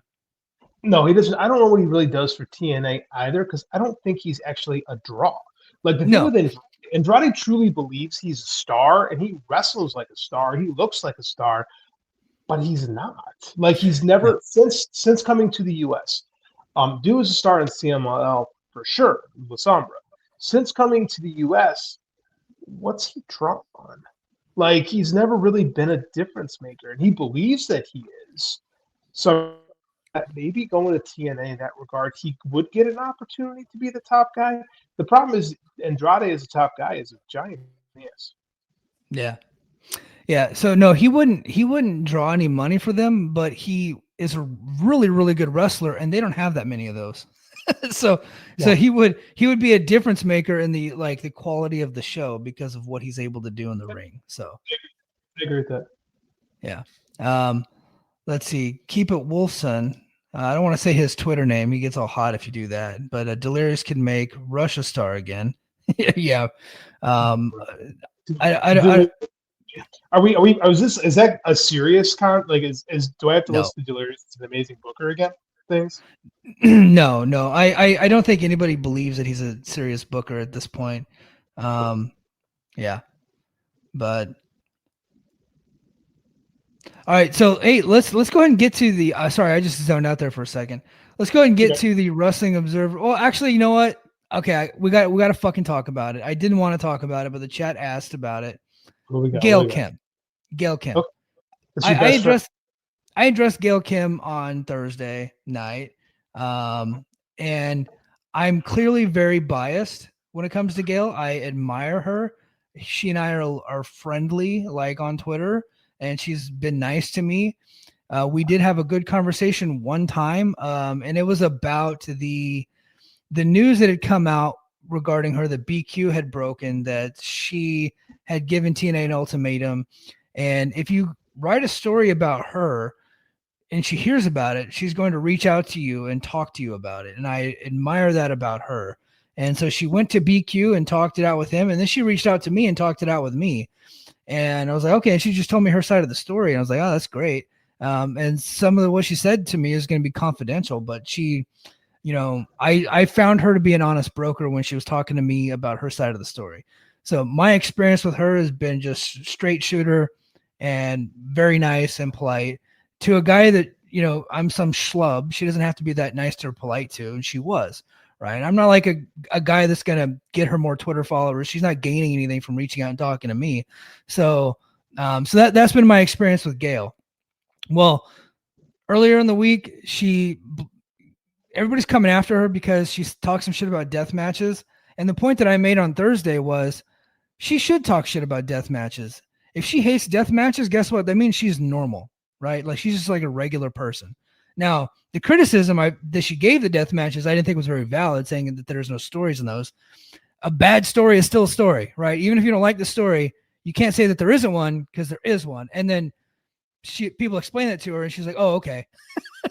No, he doesn't. I don't know what he really does for TNA either, because I don't think he's actually a draw. Like the thing with Andrade truly believes he's a star, and he wrestles like a star. He looks like a star, but he's not. Like he's never since coming to the US. Dude was a star in CMLL for sure with Sombra. Since coming to the US, what's he drawn on? Like he's never really been a difference maker, and he believes that he is. So maybe going to TNA in that regard, he would get an opportunity to be the top guy. The problem is Andrade as a top guy is a giant miss. Yeah. So no, he wouldn't draw any money for them, but he is a really, really good wrestler, and they don't have that many of those. So he would be a difference maker in the quality of the show because of what he's able to do in the ring. So I agree with that. Yeah. let's see. Keep it Wolfson. I don't want to say his Twitter name. He gets all hot if you do that. But Delirious can make Rush a star again. Yeah. I Are we? Is that a serious like? Do I have to no. listen to Delirious? It's an amazing booker again. Things. No. I don't think anybody believes that he's a serious booker at this point. Yeah. But all right, so hey, let's go ahead and get to the. Sorry, I just zoned out there for a second. Let's go ahead and get to the Wrestling Observer. Well, actually, you know what? Okay, we got to fucking talk about it. I didn't want to talk about it, but the chat asked about it. Gail Kim. Okay. I addressed Gail Kim on Thursday night, and I'm clearly very biased when it comes to Gail. I admire her. She and I are friendly, like on Twitter, and she's been nice to me. We did have a good conversation one time, and it was about the news that had come out regarding her that BQ had broken, that she had given TNA an ultimatum, and if you write a story about her and she hears about it, she's going to reach out to you and talk to you about it, and I admire that about her. And so she went to BQ and talked it out with him, and then she reached out to me and talked it out with me. And I was like, okay. And she just told me her side of the story. And I was like, oh, that's great. And some of what she said to me is going to be confidential, but she, I found her to be an honest broker when she was talking to me about her side of the story. So my experience with her has been just straight shooter and very nice and polite to a guy that, I'm some schlub. She doesn't have to be that nice or polite to. And she was. Right. I'm not like a guy that's going to get her more Twitter followers. She's not gaining anything from reaching out and talking to me. So, that's been my experience with Gail. Well, earlier in the week, everybody's coming after her because she talks some shit about death matches. And the point that I made on Thursday was she should talk shit about death matches. If she hates death matches, guess what? That means she's normal, right? Like she's just like a regular person. Now, the criticism that she gave the death matches, I didn't think was very valid, saying that there's no stories in those. A bad story is still a story, right? Even if you don't like the story, you can't say that there isn't one because there is one. And then people explain it to her, and she's like, "Oh, okay."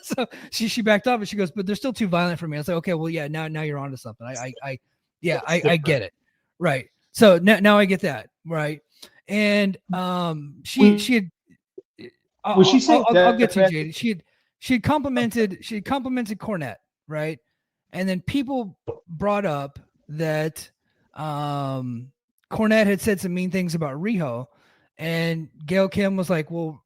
So she backed off, and she goes, "But they're still too violent for me." I was like, "Okay, well, yeah, now you're onto something. I get it, right?" So now I get that, right? And she had. I'll get to you, JD. She had complimented Cornette, right? And then people brought up that Cornette had said some mean things about Riho, and Gail Kim was like, "Well,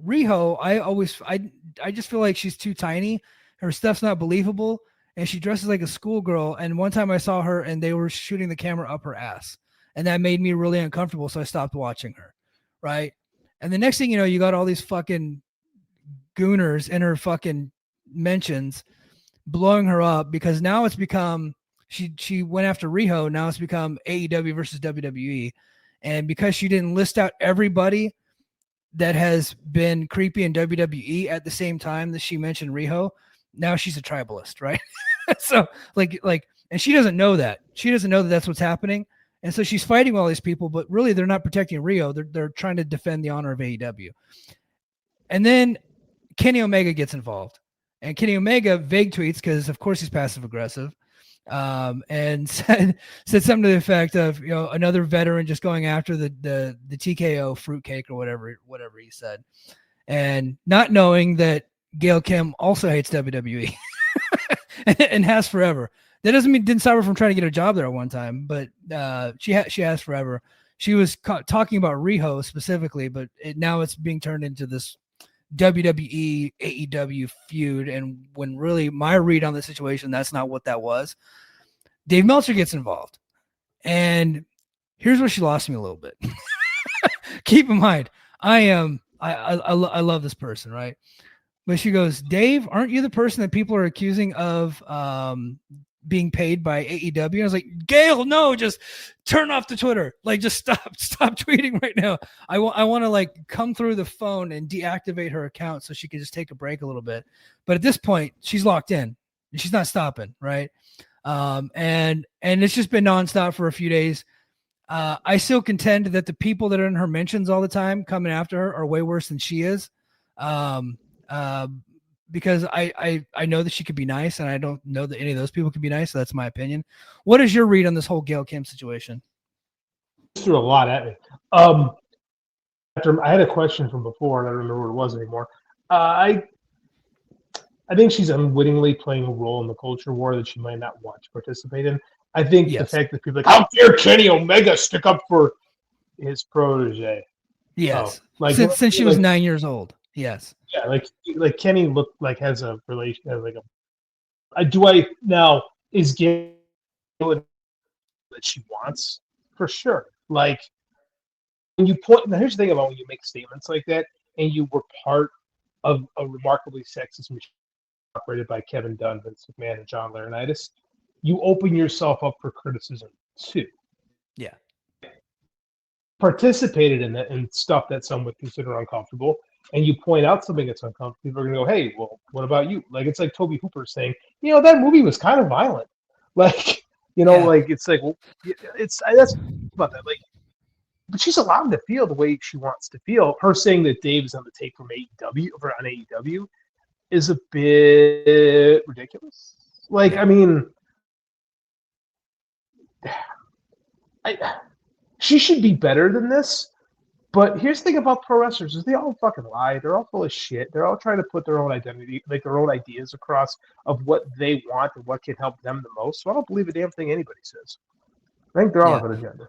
Riho, I just feel like she's too tiny. Her stuff's not believable, and she dresses like a schoolgirl. And one time I saw her, and they were shooting the camera up her ass, and that made me really uncomfortable. So I stopped watching her, right? And the next thing you know, you got all these fucking gooners in her fucking mentions blowing her up because now it's become she went after Riho. Now it's become AEW versus WWE. And because she didn't list out everybody that has been creepy in WWE at the same time that she mentioned Riho, now she's a tribalist, right? So like, and she doesn't know that. She doesn't know that that's what's happening. And so she's fighting all these people, but really they're not protecting Riho. They're trying to defend the honor of AEW. And then Kenny Omega gets involved, and Kenny Omega vague tweets because of course he's passive aggressive, and said something to the effect of, another veteran just going after the TKO fruitcake or whatever he said, and not knowing that Gail Kim also hates WWE and has forever. That doesn't mean didn't stop her from trying to get a job there at one time, but she has forever. She was talking about Riho specifically, but now it's being turned into this WWE AEW feud, and when really my read on the situation, that's not what that was. Dave Meltzer gets involved, and here's where she lost me a little bit. Keep in mind, I love this person, right? But she goes, "Dave, aren't you the person that people are accusing of being paid by AEW?" And I was like, "Gail, no, just turn off the Twitter. Like, just stop tweeting right now. I want to like come through the phone and deactivate her account so she can just take a break a little bit." But at this point, she's locked in and she's not stopping, right? And it's just been nonstop for a few days. I still contend that the people that are in her mentions all the time coming after her are way worse than she is. Um, uh, because I know that she could be nice, and I don't know that any of those people could be nice. So that's my opinion. What is your read on this whole Gail Kim situation? Threw a lot at me. After I had a question from before, and I don't remember what it was anymore. I think she's unwittingly playing a role in the culture war that she might not want to participate in. I think the Yes. fact that people are like, how dare Kenny Omega stick up for his protege? Yes. Oh, like Since she was 9 years old. Yes. yeah, like Kenny looked like has a relation, has like a. Do I now is Gail that she wants for sure? Like when you point. Now here's the thing about when you make statements like that, and you were part of a remarkably sexist machine operated by Kevin Dunn, Vince McMahon, and John Laurinaitis, you open yourself up for criticism too. Yeah. Participated in that and stuff that some would consider uncomfortable, and you point out something that's uncomfortable, people are gonna go, "Hey, well, what about you?" Like it's like Toby Hooper saying, that movie was kind of violent. Like, Yeah. like it's like, well, that's about that. Like, but she's allowed to feel the way she wants to feel. Her saying that Dave is on the take from AEW on AEW is a bit ridiculous. Like, Yeah. I mean, she should be better than this. But here's the thing about pro wrestlers is they all fucking lie. They're all full of shit. They're all trying to put their own identity, like their own ideas across of what they want and what can help them the most. So I don't believe a damn thing anybody says. I think they're all have an agenda.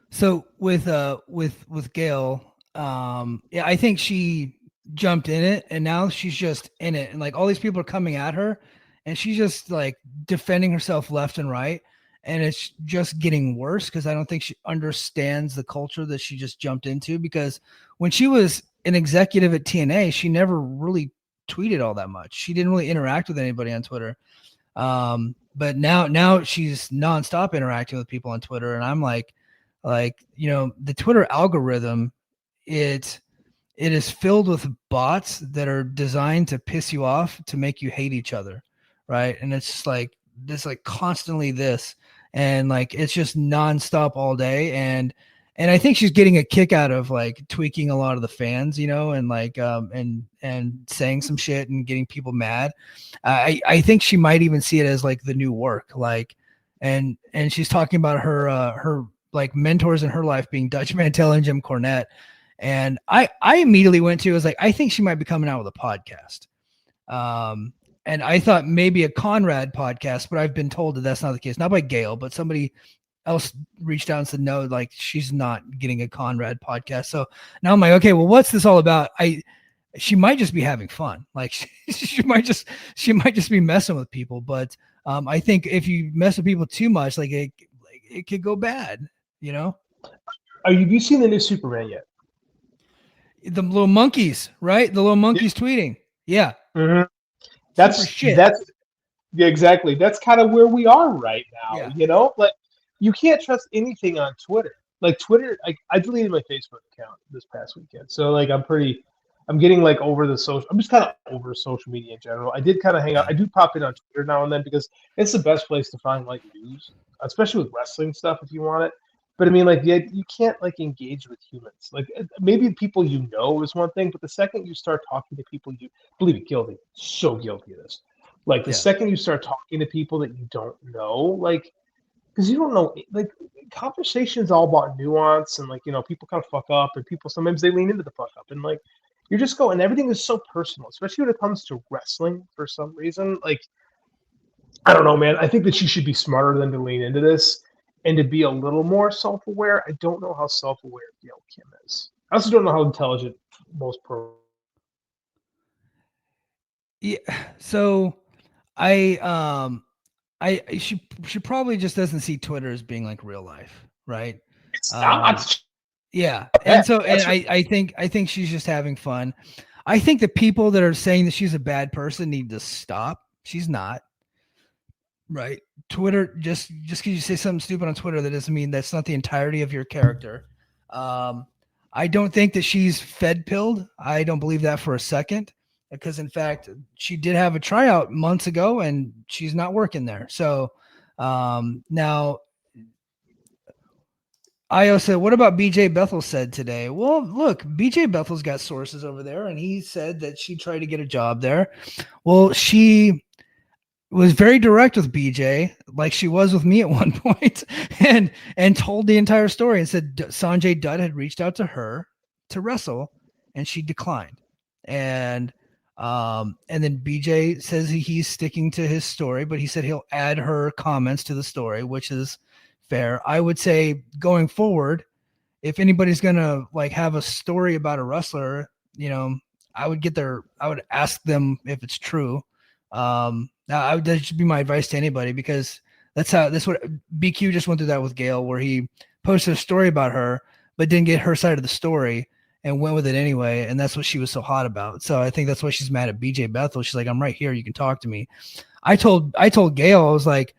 So with Gail, yeah, I think she jumped in it, and now she's just in it, and like all these people are coming at her, and she's just like defending herself left and right, and it's just getting worse because I don't think she understands the culture that she just jumped into. Because when she was an executive at TNA, she never really tweeted all that much. She didn't really interact with anybody on Twitter. But now she's nonstop interacting with people on Twitter, and I'm like the Twitter algorithm, it is filled with bots that are designed to piss you off, to make you hate each other, right? And it's just like this, like constantly this, and like it's just nonstop all day, and I think she's getting a kick out of like tweaking a lot of the fans, and like and saying some shit and getting people mad. I think she might even see it as like the new work, like, and she's talking about her like mentors in her life being Dutch Mantel and Jim Cornette. And I immediately went to, was like, I think she might be coming out with a podcast. And I thought maybe a Conrad podcast, but I've been told that that's not the case. Not by Gail, but somebody else reached out and said, no, like she's not getting a Conrad podcast. So now I'm like, okay, well, what's this all about? She might just be having fun. Like she might just be messing with people. But I think if you mess with people too much, like it could go bad, Have you seen the new Superman yet? The little monkeys, right? The little monkeys tweeting. Yeah. Mm-hmm. Shit. Yeah, exactly. That's kind of where we are right now. Yeah. Like you can't trust anything on Twitter. Like Twitter, I deleted my Facebook account this past weekend. So like I'm getting like over the social. I'm just kind of over social media in general. I did kind of hang out. I do pop in on Twitter now and then because it's the best place to find like news, especially with wrestling stuff if you want it. But I mean, like, you can't like engage with humans. Like maybe people is one thing, but the second you start talking to people, you believe it, guilty, so guilty of this. Like the second you start talking to people that you don't know, like, because you don't know, like, conversation is all about nuance and like people kind of fuck up and people sometimes they lean into the fuck up and like you're just going, everything is so personal, especially when it comes to wrestling for some reason. Like, I don't know, man. I think that she should be smarter than to lean into this and to be a little more self-aware. I don't know how self-aware Gail Kim is. I also don't know how intelligent most pro. Yeah. So she probably just doesn't see Twitter as being like real life, right? It's not. Yeah. And so I think she's just having fun. I think the people that are saying that she's a bad person need to stop. She's not. Right. Twitter, just because you say something stupid on Twitter, that doesn't mean that's not the entirety of your character. I don't think that she's fed pilled. I don't believe that for a second, because in fact, she did have a tryout months ago and she's not working there. So now Io said, what about BJ Bethel said today? Well, look, BJ Bethel's got sources over there, and he said that she tried to get a job there. Well, she was very direct with BJ, like she was with me at one point, and told the entire story and said Sanjay Dutt had reached out to her to wrestle, and she declined. And then BJ says he's sticking to his story, but he said he'll add her comments to the story, which is fair. I would say going forward, if anybody's gonna like have a story about a wrestler, I would ask them if it's true. That should be my advice to anybody, because that's what BQ just went through that with Gail, where he posted a story about her, but didn't get her side of the story and went with it anyway. And that's what she was so hot about. So I think that's why she's mad at BJ Bethel. She's like, I'm right here. You can talk to me. I told Gail, I was like,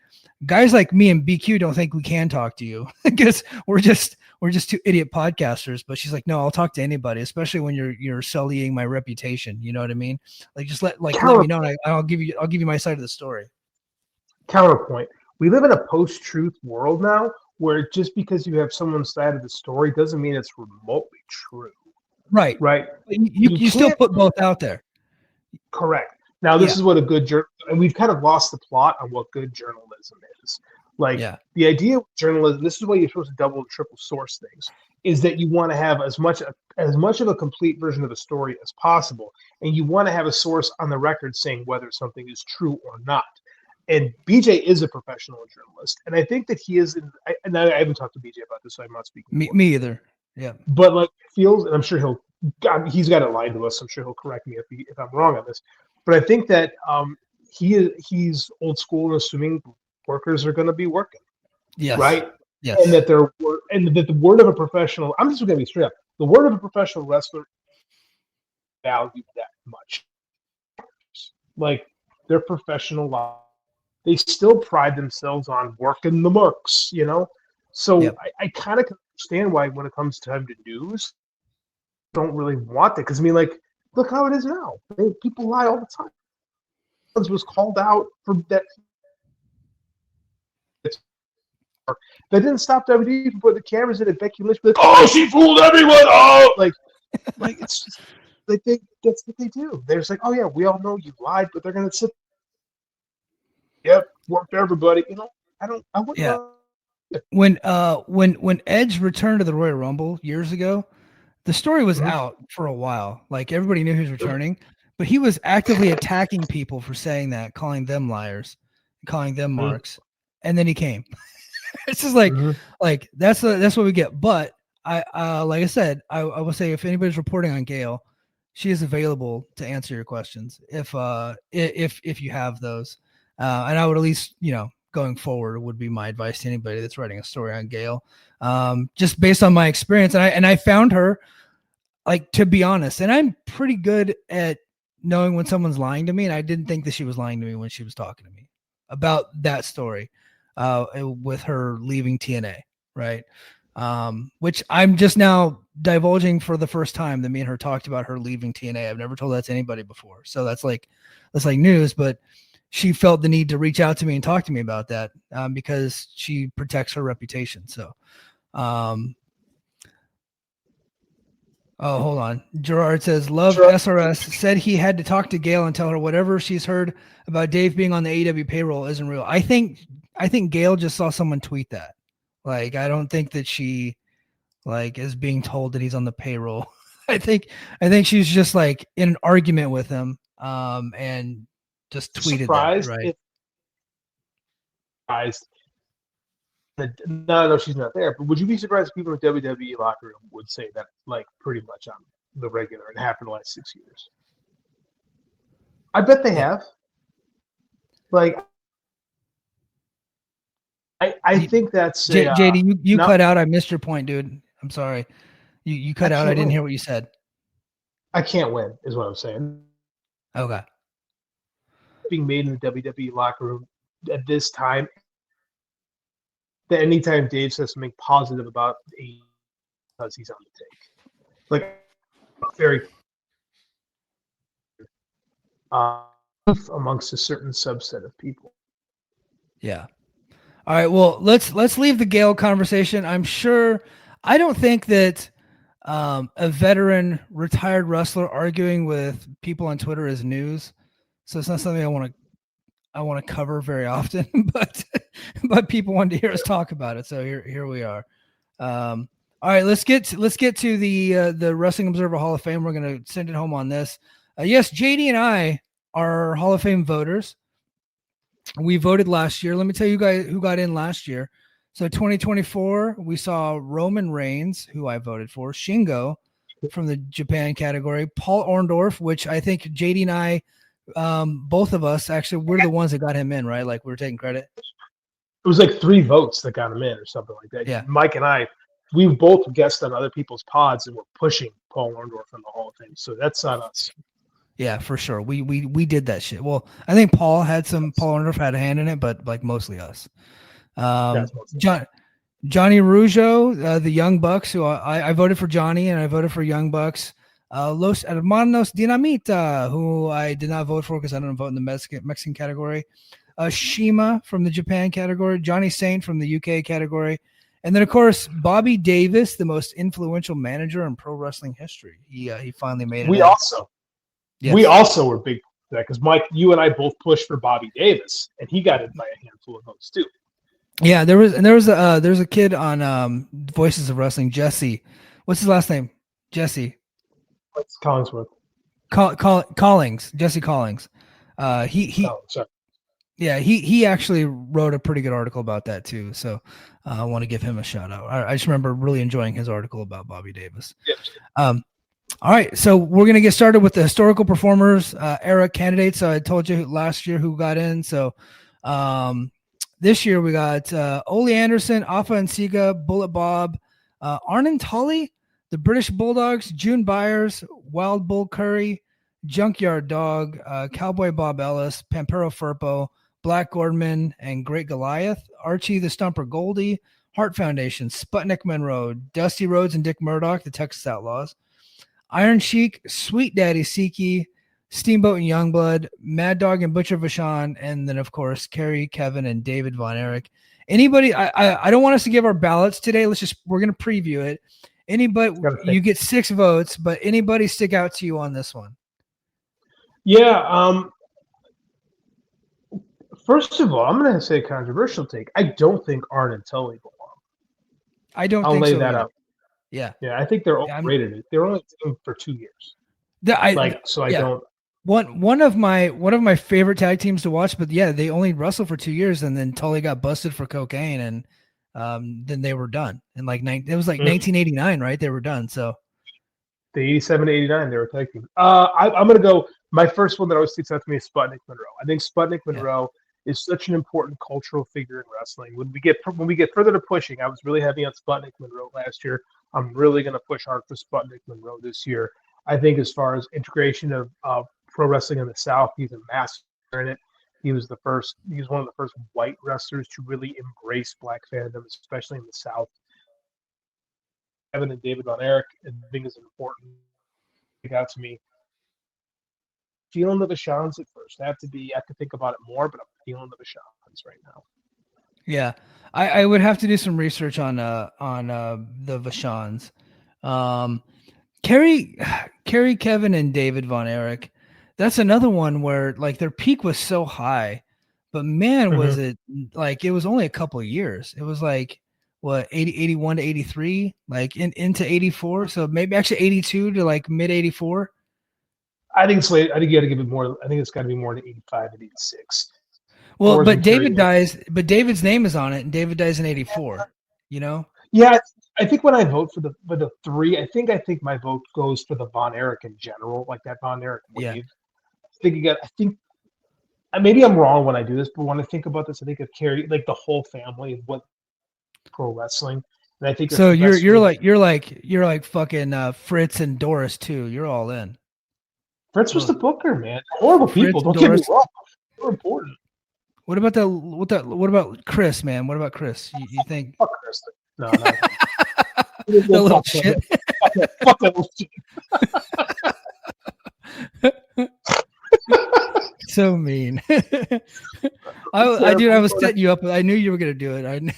guys like me and BQ don't think we can talk to you because we're just two idiot podcasters. But she's like, no, I'll talk to anybody, especially when you're sullying my reputation. You know what I mean? Like, just let me know, and I'll give you my side of the story. Counterpoint: we live in a post-truth world now, where just because you have someone's side of the story doesn't mean it's remotely true. Right. You still put both out there. Correct. Now, this is what a good and we've kind of lost the plot on what good journalism is. Like, the idea of journalism, this is why you're supposed to double and triple source things, is that you want to have as much of a complete version of a story as possible, and you want to have a source on the record saying whether something is true or not. And BJ is a professional journalist, and I think that he is. I haven't talked to BJ about this, so I'm not speaking. Me either. Yeah. But like feels, and I'm sure he's got it lined to us. I'm sure he'll correct me if I'm wrong on this. But I think that he's old school and assuming workers are going to be working. Yes. Right. Yes. And that the word of a professional. I'm just going to be straight up. The word of a professional wrestler valued that much. Like, they're professional life. They still pride themselves on working the marks, So I kind of understand why, when it comes time to news, don't really want it. Because, I mean, like, look how it is now. People lie all the time. Was called out for that. That didn't stop WWE from putting the cameras in at Becky Lynch. Like, oh, she fooled everyone. Oh, like it's just like that's what they do. They're just like, oh yeah, we all know you lied, but they're gonna sit. Yep, worked for everybody. I wouldn't. Yeah. When Edge returned to the Royal Rumble years ago, the story was out for a while. Like, everybody knew he was returning, but he was actively attacking people for saying that, calling them liars, calling them marks, and then he came. It's just like that's what we get. But I like I said, I will say, if anybody's reporting on Gail, she is available to answer your questions if you have those. And I would, at least, going forward, would be my advice to anybody that's writing a story on Gail, just based on my experience. And I found her, like, to be honest, and I'm pretty good at knowing when someone's lying to me. And I didn't think that she was lying to me when she was talking to me about that story, with her leaving TNA, right? Which I'm just now divulging for the first time, that me and her talked about her leaving TNA. I've never told that to anybody before. So that's like news, but she felt the need to reach out to me and talk to me about that, because she protects her reputation. So, oh, hold on. Gerard says, love SRS, said he had to talk to Gail and tell her whatever she's heard about Dave being on the AEW payroll isn't real. I think Gail just saw someone tweet that. Like, I don't think that she, like, is being told that he's on the payroll. I think she's just, like, in an argument with him, and just tweeted that, right? Surprised. No, she's not there. But would you be surprised if people in the WWE locker room would say that, like, pretty much on the regular? It happened the last 6 years. I bet they have. Like, I think that's JD. You cut out. I missed your point, dude. I'm sorry. You cut out. I didn't hear what you said. I can't win, is what I'm saying. Okay. Being made in the WWE locker room at this time, that anytime Dave says something positive about AEW, because he's on the take, like, very amongst a certain subset of people. Yeah. All right. Well, let's leave the Gale conversation. I don't think that a veteran retired wrestler arguing with people on Twitter is news. So it's not something I want to cover very often, but people wanted to hear us talk about it. So here we are. All right, let's get to the Wrestling Observer Hall of Fame. We're going to send it home on this. Yes, JD and I are Hall of Fame voters. We voted last year. Let me tell you guys who got in last year. So 2024, we saw Roman Reigns, who I voted for, Shingo from the Japan category, Paul Orndorff, which I think JD and I, both of us, actually, we're the ones that got him in, right? Like we're taking credit. It was like 3 votes that got him in or something like that. Yeah. Mike and I, we've both guessed on other people's pods and we're pushing Paul Orndorff in the Hall of Fame. So that's on us. Yeah, for sure. We did that shit. Well, I think Paul Orndorff had a hand in it, but like mostly us. Johnny Rougeau, the Young Bucks, who I voted for Johnny and I voted for Young Bucks. Los Hermanos Dinamita, who I did not vote for because I don't vote in the Mexican category. Shima from the Japan category. Johnny Saint from the UK category. And then, of course, Bobby Davis, the most influential manager in pro wrestling history. He finally made it. We also were big for that because Mike, you and I both pushed for Bobby Davis, and he got it by a handful of votes too. Yeah, there's a kid on Voices of Wrestling, Jesse. What's his last name? Jesse. It's Collingsworth. Collings. Jesse Collings. Sorry. Yeah, he actually wrote a pretty good article about that too. So I want to give him a shout out. I just remember really enjoying his article about Bobby Davis. Yep. All right, so we're gonna get started with the historical performers era candidates. So I told you last year who got in. So this year we got Ole Anderson, Afa and Siga, Bullet Bob, Arnon Tully, the British Bulldogs, June Byers, Wild Bull Curry, Junkyard Dog, Cowboy Bob Ellis, Pampero Firpo, Black Gordman, and Great Goliath, Archie the Stumper Goldie, Hart Foundation, Sputnik Monroe, Dusty Rhodes and Dick Murdoch, the Texas Outlaws, Iron Sheik, Sweet Daddy Siki, Steamboat and Youngblood, Mad Dog and Butcher Vachon, and then, of course, Kerry, Kevin, and David Von Erich. Anybody, I don't want us to give our ballots today. We're going to preview it. Anybody, you get 6 votes, but anybody stick out to you on this one? Yeah. First of all, I'm going to say a controversial take. I don't think Arn and Tully belong. I'll lay so that either. out. Yeah. Yeah, I think they're overrated. They're only doing for 2 years. I don't. One of my favorite tag teams to watch, but yeah, they only wrestled for 2 years, and then Tully got busted for cocaine, and then they were done. And it was 1989, right? They were done. So the 87 to 89, they were tag team. I'm gonna go. My first one that always sticks out to me is Sputnik Monroe. I think Sputnik Monroe is such an important cultural figure in wrestling. When we get further to pushing, I was really heavy on Sputnik Monroe last year. I'm really going to push hard for Sputnik Monroe this year. I think as far as integration of pro wrestling in the South, he's a master in it. He was one of the first white wrestlers to really embrace black fandom, especially in the South. Kevin and David Von Erich, I think, is important. It got to me. Feeling the Vachons at first. I have to think about it more, but I'm feeling the Vachons right now. Yeah, I would have to do some research on the Vachons. Kerry, Kevin, and David Von Erich. That's another one where their peak was so high, but man, was it it was only a couple of years. It was 81 to 83, into 84. So maybe actually 82 to mid 84. I think it's late. I think you got to give it more. I think it's got to be more than 85 and 86. Well, but David dies. But David's name is on it, and David dies in 84. You know? Yeah, I think when I vote for the 3, I think my vote goes for the Von Erich in general, like that Von Erich wave. Yeah. I think maybe I'm wrong when I do this, but when I think about this, I think of Kerry, the whole family of what pro wrestling. And I think so. You're like fucking Fritz and Doris too. You're all in. Fritz was the booker, man. Horrible people. Don't get me wrong. They're important. What about Chris, man? What about Chris? You think? Fuck Chris. No. The little shit. Fuck that little shit. So mean. I was setting you up. I knew you were gonna do it.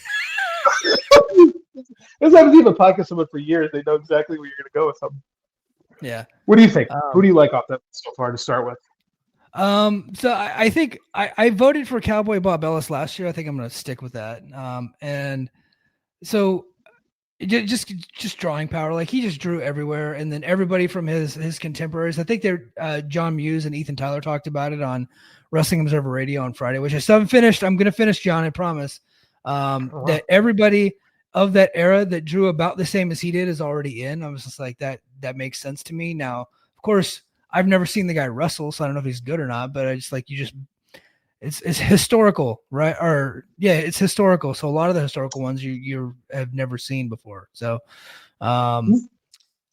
It's like we've been podcasting with someone for years. They know exactly where you're going to go with something. Yeah. What do you think? Who do you like off that so far to start with? So I think I voted for Cowboy Bob Ellis last year. I think I'm going to stick with that. And so just drawing power, like he just drew everywhere. And then everybody from his contemporaries, I think they're John Muse and Ethan Tyler talked about it on Wrestling Observer Radio on Friday, which I still haven't finished. I'm going to finish, John, I promise. That everybody of that era that drew about the same as he did is already in. I was just like, that makes sense to me. Now, of course, I've never seen the guy wrestle, so I don't know if he's good or not, but I just like, it's historical, right? Or yeah, it's historical. So a lot of the historical ones you have never seen before. So I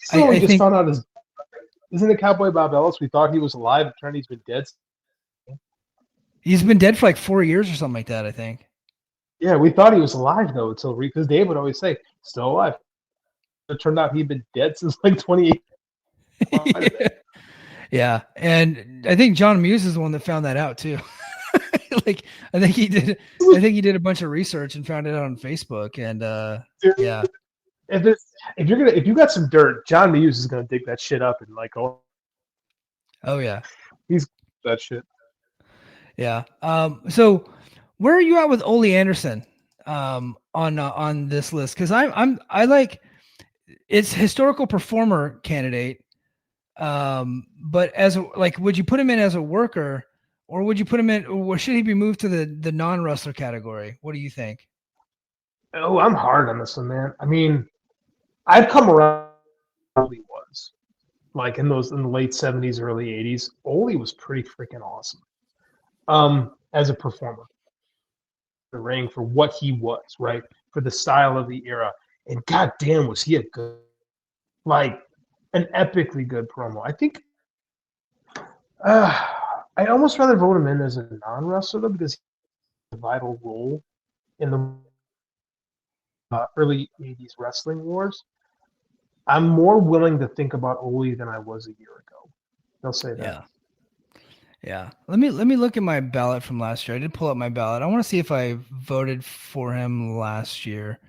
think found out isn't it Cowboy Bob Ellis? We thought he was alive. It turned he's been dead. He's been dead for like 4 years or something like that, I think. Yeah, we thought he was alive though until because Dave would always say still alive. It turned out he'd been dead since like 28. Yeah, and I think John Muse is the one that found that out too. Like I think he did a bunch of research and found it out on Facebook. And Dude, yeah, if you got some dirt, John Muse is gonna dig that shit up and like oh yeah, he's that shit. Yeah. So where are you at with Ole Anderson on this list? Because I like it's historical performer candidate. But as would you put him in as a worker, or would you put him in, or should he be moved to the non-wrestler category? What do you think? Oh, I'm hard on this one, man. I mean, I've come around. Ole was like in the late 70s, early 80s. Ole was pretty freaking awesome. As a performer, the ring for what he was, right? For the style of the era, and goddamn, was he a good, like, an epically good promo. I think. I'd almost rather vote him in as a non-wrestler because he has a vital role in the early 80s wrestling wars. I'm more willing to think about Ole than I was a year ago. They'll say that. Yeah. Let me look at my ballot from last year. I did pull up my ballot. I want to see if I voted for him last year.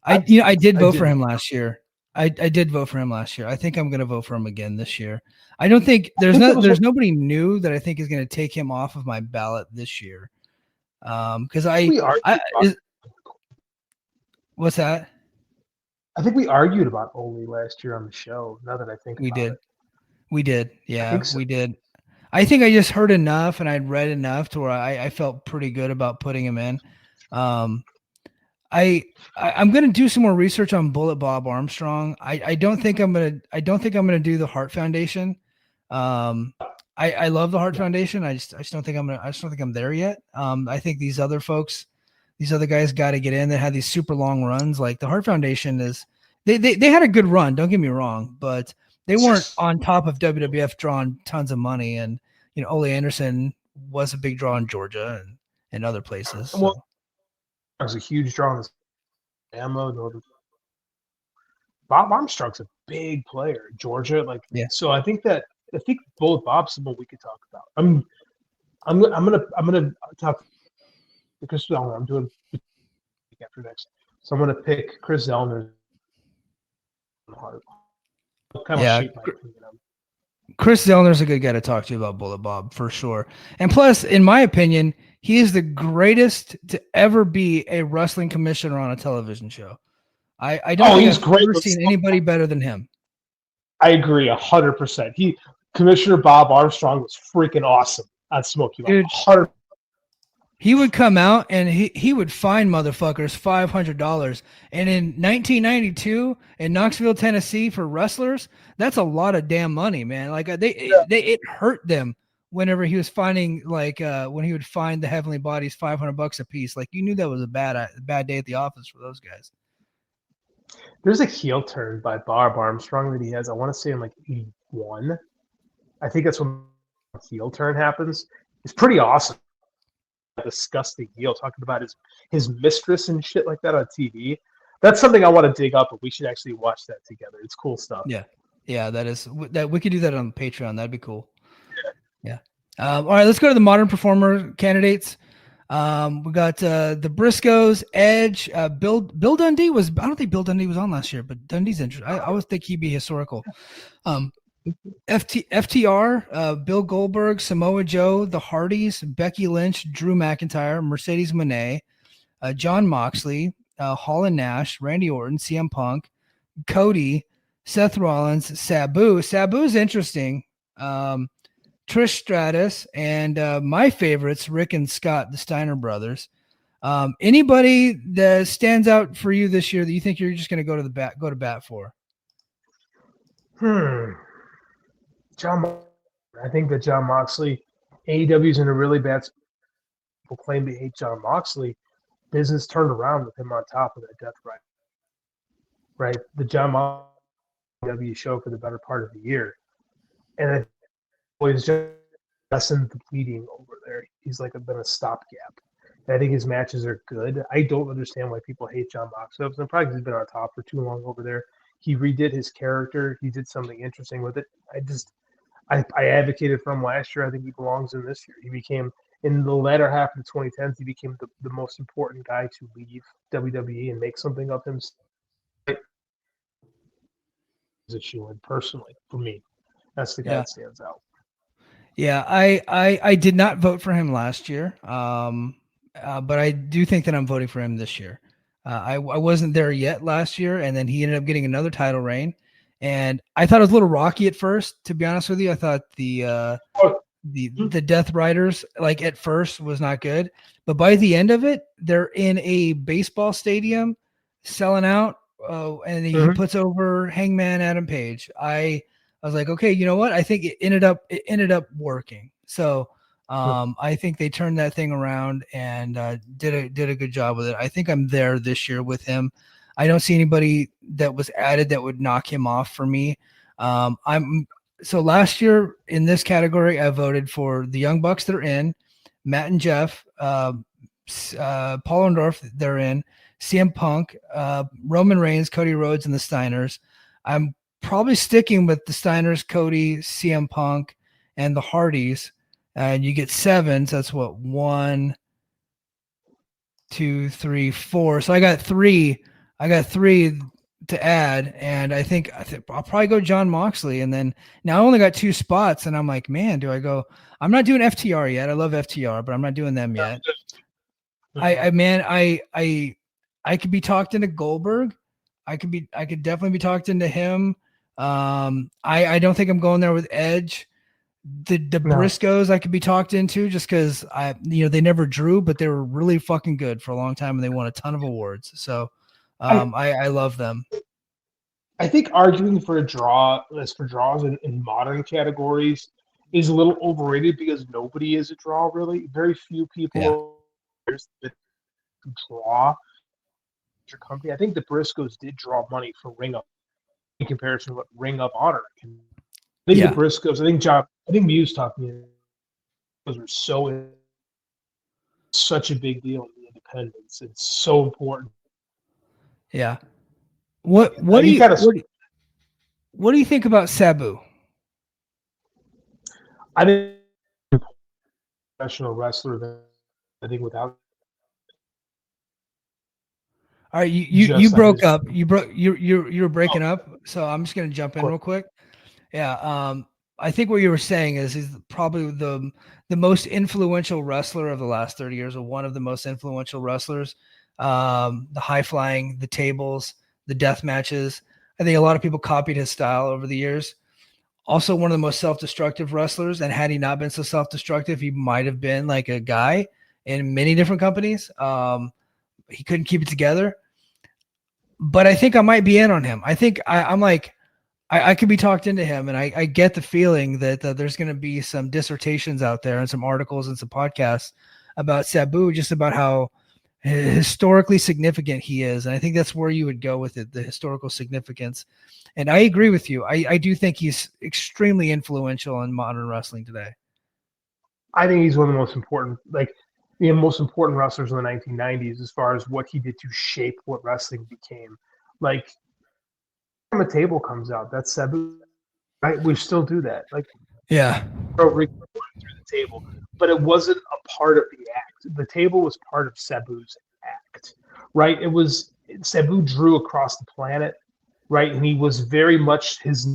I did vote for him last year. I did vote for him last year. I think I'm going to vote for him again this year. I don't think there's nobody new that I think is going to take him off of my ballot this year. Because what's that? I think we argued about Ole last year on the show. Now that I think we did. Yeah, we did. I think I just heard enough and I'd read enough to where I felt pretty good about putting him in. I'm going to do some more research on Bullet Bob Armstrong. I don't think I'm going to do the Heart Foundation. I love the Heart Foundation. I just don't think I'm there yet. I think these other guys got to get in that had these super long runs. Like the Heart Foundation they had a good run. Don't get me wrong, but they weren't on top of WWF drawing tons of money. And, Ole Anderson was a big draw in Georgia and other places. So. Well, that was a huge draw in Alabama. Bob Armstrong's a big player in Georgia. So I think both Bob's someone we could talk about. I'm gonna talk to Chris Zellner. I'm doing after next. So I'm gonna pick Chris Zellner. Chris Zellner's a good guy to talk to about Bullet Bob for sure. And plus, in my opinion, he is the greatest to ever be a wrestling commissioner on a television show. I don't think I've ever seen anybody better than him. I agree 100%. Commissioner Bob Armstrong was freaking awesome on Smoky Mountain. 100%. He would come out and he would fine motherfuckers $500. And in 1992 in Knoxville, Tennessee, for wrestlers, that's a lot of damn money, man. Like it hurt them whenever he was finding when he would find the Heavenly Bodies $500 a piece. Like you knew that was a bad day at the office for those guys. There's a heel turn by Bob Armstrong that he has. I want to say in like 81. I think that's when the heel turn happens. It's pretty awesome. Disgusting heel talking about his mistress and shit like that on TV. That's something I want to dig up, but we should actually watch that together. It's cool stuff. Yeah, that we could do that on Patreon. That'd be cool. Yeah. All right, let's go to the modern performer candidates. We got the Briscoes, Edge, Bill Dundee was. I don't think Bill Dundee was on last year, but Dundee's interesting. I always think he'd be historical. FTR, Bill Goldberg, Samoa Joe, the Hardys, Becky Lynch, Drew McIntyre, Mercedes Moné, John Moxley, Hall and Nash, Randy Orton, CM Punk, Cody, Seth Rollins, Sabu. Sabu's interesting. Trish Stratus, and my favorites, Rick and Scott, the Steiner brothers. Anybody that stands out for you this year that you think you're just going to go to bat for? I think that John Moxley, AEW's in a really bad spot. People claim to hate John Moxley. Business turned around with him on top of that death right. Right, the John Moxley AEW show for the better part of the year, and it was just lessened the bleeding over there. He's like been a stopgap. I think his matches are good. I don't understand why people hate John Moxley. Probably because he's been on top for too long over there. He redid his character. He did something interesting with it. I advocated for him last year. I think he belongs in this year. He became, in the latter half of the 2010s, he became the most important guy to leave WWE and make something of himself. Issue and personally, for me, that's the guy that stands out. Yeah, I did not vote for him last year, but I do think that I'm voting for him this year. I wasn't there yet last year, and then he ended up getting another title reign, and I thought it was a little rocky at first. To be honest with you, I thought the Death Riders, like at first, was not good, but by the end of it, they're in a baseball stadium, selling out, and he puts over Hangman Adam Page. I was like, okay, you know what? I think it ended up working. So I think they turned that thing around and did a good job with it. I think I'm there this year with him. I don't see anybody that was added that would knock him off for me. So last year in this category, I voted for the Young Bucks. They're in. Matt and Jeff, Paul Orndorff, they're in. CM Punk, Roman Reigns, Cody Rhodes, and the Steiners. I'm probably sticking with the Steiners, Cody, CM Punk, and the Hardys. And you get 7. So that's what, 1, 2, 3, 4. So I got 3. I got 3 to add, and I think I'll probably go John Moxley. And then now I only got 2 spots, and I'm like, man, do I go? I'm not doing FTR yet. I love FTR, but I'm not doing them yet. I could be talked into Goldberg. I could definitely be talked into him. I don't think I'm going there with Edge. The Briscoes I could be talked into just because they never drew, but they were really fucking good for a long time and they won a ton of awards. So I love them. I think arguing for a draw as for draws in modern categories is a little overrated because nobody is a draw really. Very few people that draw your company. I think the Briscoes did draw money for Ring Up in comparison to what Ring Up Honor can. I think the Briscoes, I think Muse talked to me. Those were such a big deal in the independents. It's so important. Yeah. What do you think about Sabu? I think professional wrestler. I think without. All right, you broke up. You were breaking up. So I'm just gonna jump in real quick. Yeah. I think what you were saying is he's probably the most influential wrestler of the last 30 years, or one of the most influential wrestlers. The high flying, the tables, the death matches. I think a lot of people copied his style over the years. Also, one of the most self-destructive wrestlers. And had he not been so self-destructive, he might have been like a guy in many different companies. He couldn't keep it together. But I think I might be in on him. I think I'm like, I could be talked into him, and I get the feeling that there's going to be some dissertations out there and some articles and some podcasts about Sabu, just about how historically significant he is. And I think that's where you would go with it, the historical significance. And I agree with you. I do think he's extremely influential in modern wrestling today. I think he's one of the most important, the most important wrestlers in the 1990s as far as what he did to shape what wrestling became. Like, when a table comes out, that's Sabu. Right? We still do that. Yeah. through the table, but it wasn't a part of the act. The table was part of Sabu's act, right? It was Sabu drew across the planet, right? And he was very much his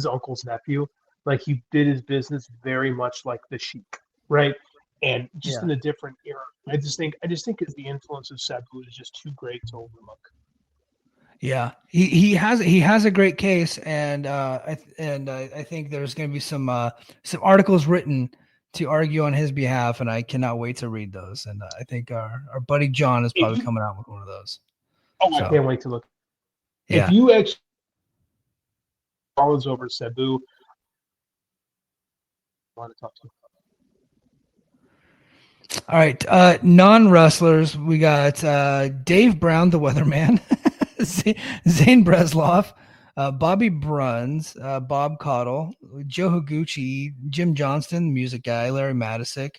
uncle's nephew. Like he did his business very much like the Sheik, right? And just in a different era. I just think the influence of Sabu is just too great to overlook. Yeah, he has a great case, and I think there's going to be some articles written to argue on his behalf, and I cannot wait to read those. And I think our buddy John is probably coming out with one of those. Oh, I can't wait to look. Yeah. If you actually follows over Sabu, I want to talk to him. All right, non-wrestlers, we got Dave Brown, the weatherman, Zane Breslov, Bobby Bruns, Bob Caudle, Joe Higuchi, Jim Johnston, music guy, Larry Matisick,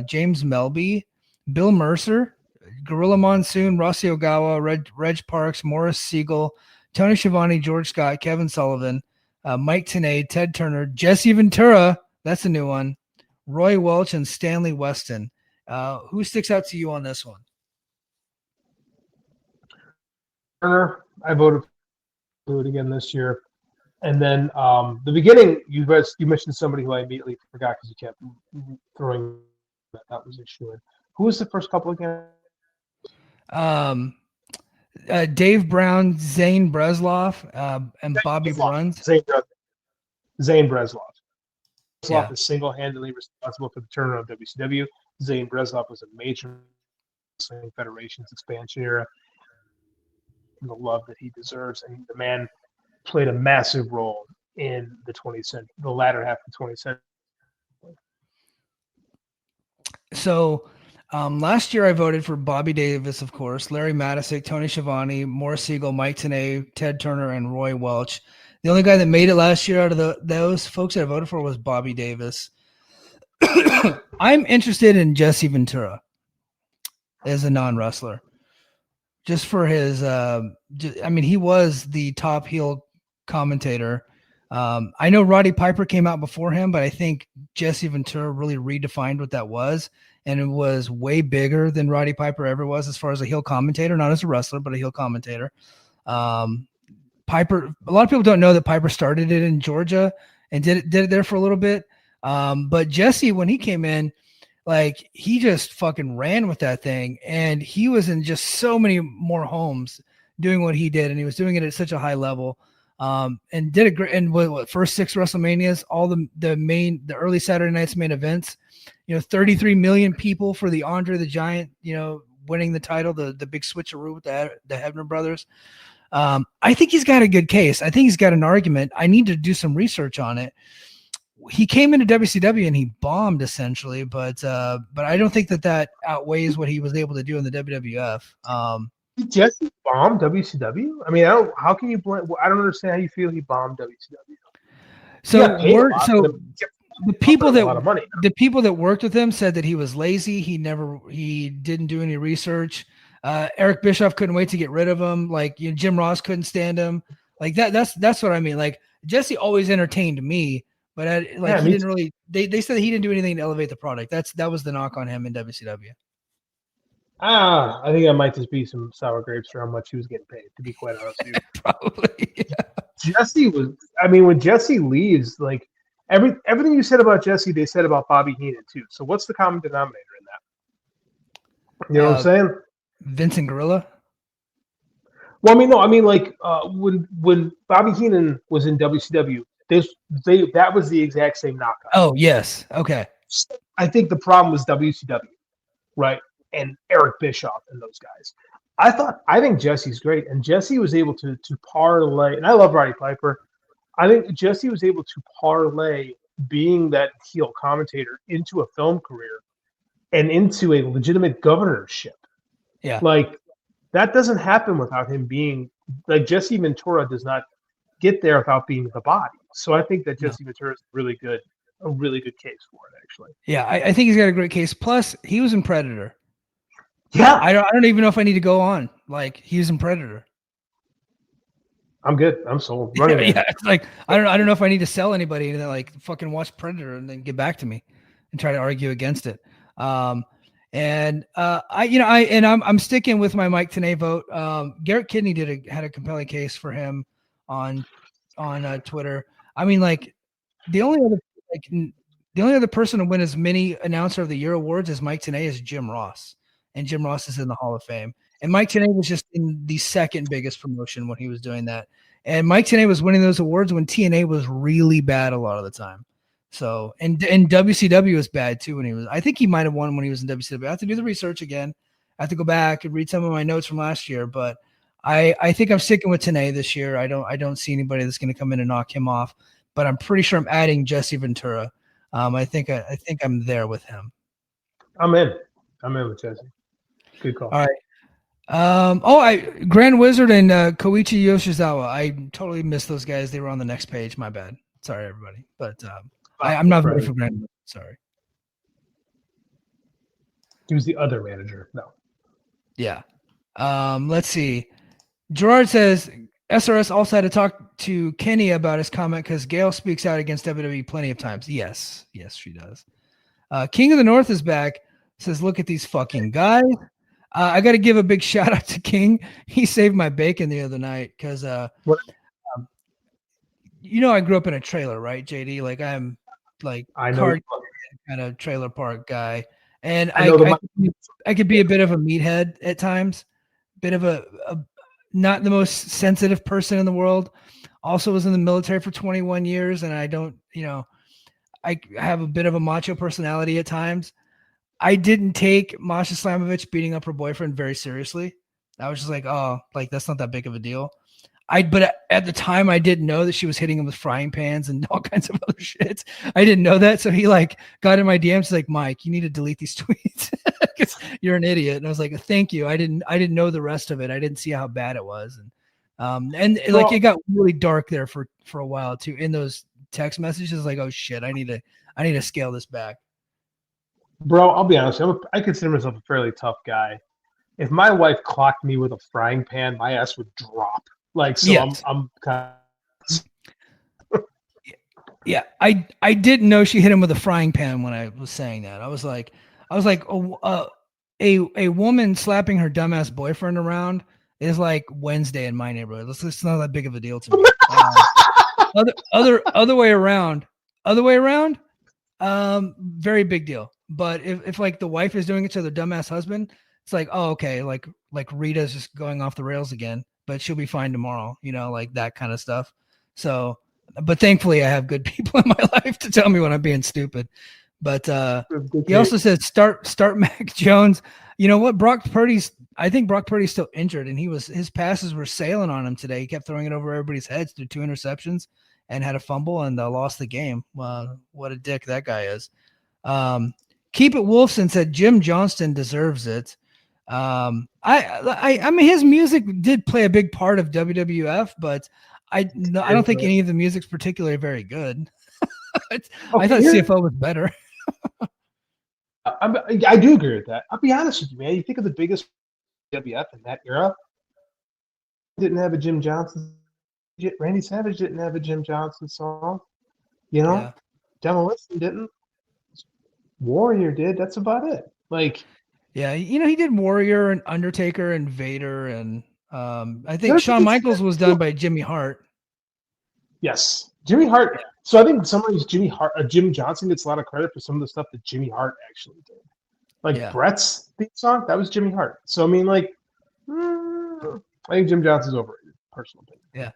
James Melby, Bill Mercer, Gorilla Monsoon, Rossi Ogawa, Reg Parks, Morris Siegel, Tony Schiavone, George Scott, Kevin Sullivan, Mike Tenay, Ted Turner, Jesse Ventura, that's a new one, Roy Welch, and Stanley Weston. Who sticks out to you on this one? Turner, I voted for it again this year. And then the beginning, you mentioned somebody who I immediately forgot because you kept throwing that was a issue. Who was the first couple again? Dave Brown, Zane Breslov, and Bobby Bruns. Zane Breslov. Breslov is single-handedly responsible for the turnaround of WCW. Zane Breslov was a major Wrestling Federation's expansion era. The love that he deserves, and the man played a massive role in the latter half of the 20th century. So last year I voted for Bobby Davis, of course, Larry Matisick, Tony Schiavone, Morris Siegel, Mike Tenay, Ted Turner, and Roy Welch. The only guy that made it last year out of those folks that I voted for was Bobby Davis. I'm interested in Jesse Ventura as a non-wrestler. Just for his, he was the top heel commentator. I know Roddy Piper came out before him, but I think Jesse Ventura really redefined what that was. And it was way bigger than Roddy Piper ever was as far as a heel commentator, not as a wrestler, but a heel commentator. Piper, a lot of people don't know that Piper started it in Georgia and did it there for a little bit. But Jesse, when he came in, like he just fucking ran with that thing, and he was in just so many more homes doing what he did, and he was doing it at such a high level, and did a great. And what first 6 WrestleManias, all the early Saturday nights main events, 33 million people for the Andre the Giant, winning the title, the big switcheroo with the Hebner brothers. I think he's got a good case. I think he's got an argument. I need to do some research on it. He came into WCW and he bombed essentially, but I don't think that outweighs what he was able to do in the WWF. Jesse bombed WCW? I mean, how can you blame? I don't understand how you feel he bombed WCW. The people that worked with him said that he was lazy. He didn't do any research. Eric Bischoff couldn't wait to get rid of him. Like Jim Ross couldn't stand him. Like that's what I mean. Like Jesse always entertained me, but he didn't really. They said that he didn't do anything to elevate the product. That was the knock on him in WCW. I think that might just be some sour grapes for how much he was getting paid. To be quite honest with you, probably. Yeah. Jesse was. I mean, when Jesse leaves, like everything you said about Jesse, they said about Bobby Heenan too. So what's the common denominator in that? You know what I'm saying? Vincent Gorilla. Well, when Bobby Heenan was in WCW, that was the exact same knockout. Oh yes, okay. I think the problem was WCW, right, and Eric Bischoff and those guys. I think Jesse's great, and Jesse was able to parlay. And I love Roddy Piper. I think Jesse was able to parlay being that heel commentator into a film career and into a legitimate governorship. Yeah. Like that doesn't happen without him being like Jesse Ventura does not get there without being the body. So I think that Jesse Ventura is a really good case for it, actually. Yeah, I think he's got a great case. Plus, he was in Predator. Yeah. I don't even know if I need to go on. Like he was in Predator. I'm good. I'm sold. Running Man. Yeah, it's like I don't know if I need to sell anybody and then like fucking watch Predator and then get back to me and try to argue against it. I'm sticking with my Mike Tenay vote. Garrett Kidney had a compelling case for him on Twitter. I mean, like the only other person to win as many Announcer of the Year awards as Mike Tenay is Jim Ross, and Jim Ross is in the Hall of Fame. And Mike Tenay was just in the second biggest promotion when he was doing that. And Mike Tenay was winning those awards when TNA was really bad a lot of the time. So, and WCW was bad too when he was. I think he might have won when he was in WCW. I have to do the research again. I have to go back and read some of my notes from last year. But I think I'm sticking with Tenay this year. I don't see anybody that's going to come in and knock him off. But I'm pretty sure I'm adding Jesse Ventura. I think I'm there with him. I'm in with Jesse. Good call. All right. Grand Wizard and Koichi Yoshizawa. I totally missed those guys. They were on the next page. My bad. Sorry, everybody. But I'm not voting for Grand Wizard. Sorry. He was the other manager. No. Yeah. Let's see. Gerard says SRS also had to talk to Kenny about his comment because Gail speaks out against WWE plenty of times. Yes, she does. King of the North is back. Says, look at these fucking guys. I got to give a big shout out to King. He saved my bacon the other night because, I grew up in a trailer, right, JD? Like I'm like kind of trailer park guy, and I could be a bit of a meathead at times, bit of a not the most sensitive person in the world. Also was in the military for 21 years, and I don't, I have a bit of a macho personality at times. I didn't take Masha Slamovich beating up her boyfriend very seriously. I was just like, oh, like that's not that big of a deal. But at the time I didn't know that she was hitting him with frying pans and all kinds of other shit. I didn't know that. So he like got in my DMs. He's like, Mike, you need to delete these tweets because you're an idiot. And I was like, thank you. I didn't know the rest of it. I didn't see how bad it was. And it got really dark there for a while too. In those text messages, like, oh shit, I need to scale this back. Bro, I'll be honest. I consider myself a fairly tough guy. If my wife clocked me with a frying pan, my ass would drop. Like, so yes. I'm kind of. Yeah, I didn't know she hit him with a frying pan when I was saying that. I was like, a woman slapping her dumbass boyfriend around is like Wednesday in my neighborhood. It's not that big of a deal to me. Other way around, very big deal. But if like the wife is doing it to the dumbass husband, it's like, oh, okay, like Rita's just going off the rails again, but she'll be fine tomorrow, like that kind of stuff. So, but thankfully I have good people in my life to tell me when I'm being stupid. But he also said start Mac Jones. You know what? I think Brock Purdy's still injured, and his passes were sailing on him today. He kept throwing it over everybody's heads through 2 interceptions and had a fumble and lost the game. What a dick that guy is. Keep It Wolfson said Jim Johnston deserves it. I mean, his music did play a big part of WWF, but I don't think any of the music's particularly very good. I thought CFO was better. I do agree with that. I'll be honest with you, man. You think of the biggest WWF in that era, didn't have a Jim Johnson. Randy Savage didn't have a Jim Johnson song. Yeah. Demolition didn't. Warrior did. That's about it. Like, yeah, he did Warrior and Undertaker and Vader, and I think Shawn Michaels was done by Jimmy Hart. Yes, Jimmy Hart. So I think Jim Johnson gets a lot of credit for some of the stuff that Jimmy Hart actually did. Like Brett's theme song, that was Jimmy Hart. So I mean, like, I think Jim Johnson's overrated. Personal opinion. Yeah.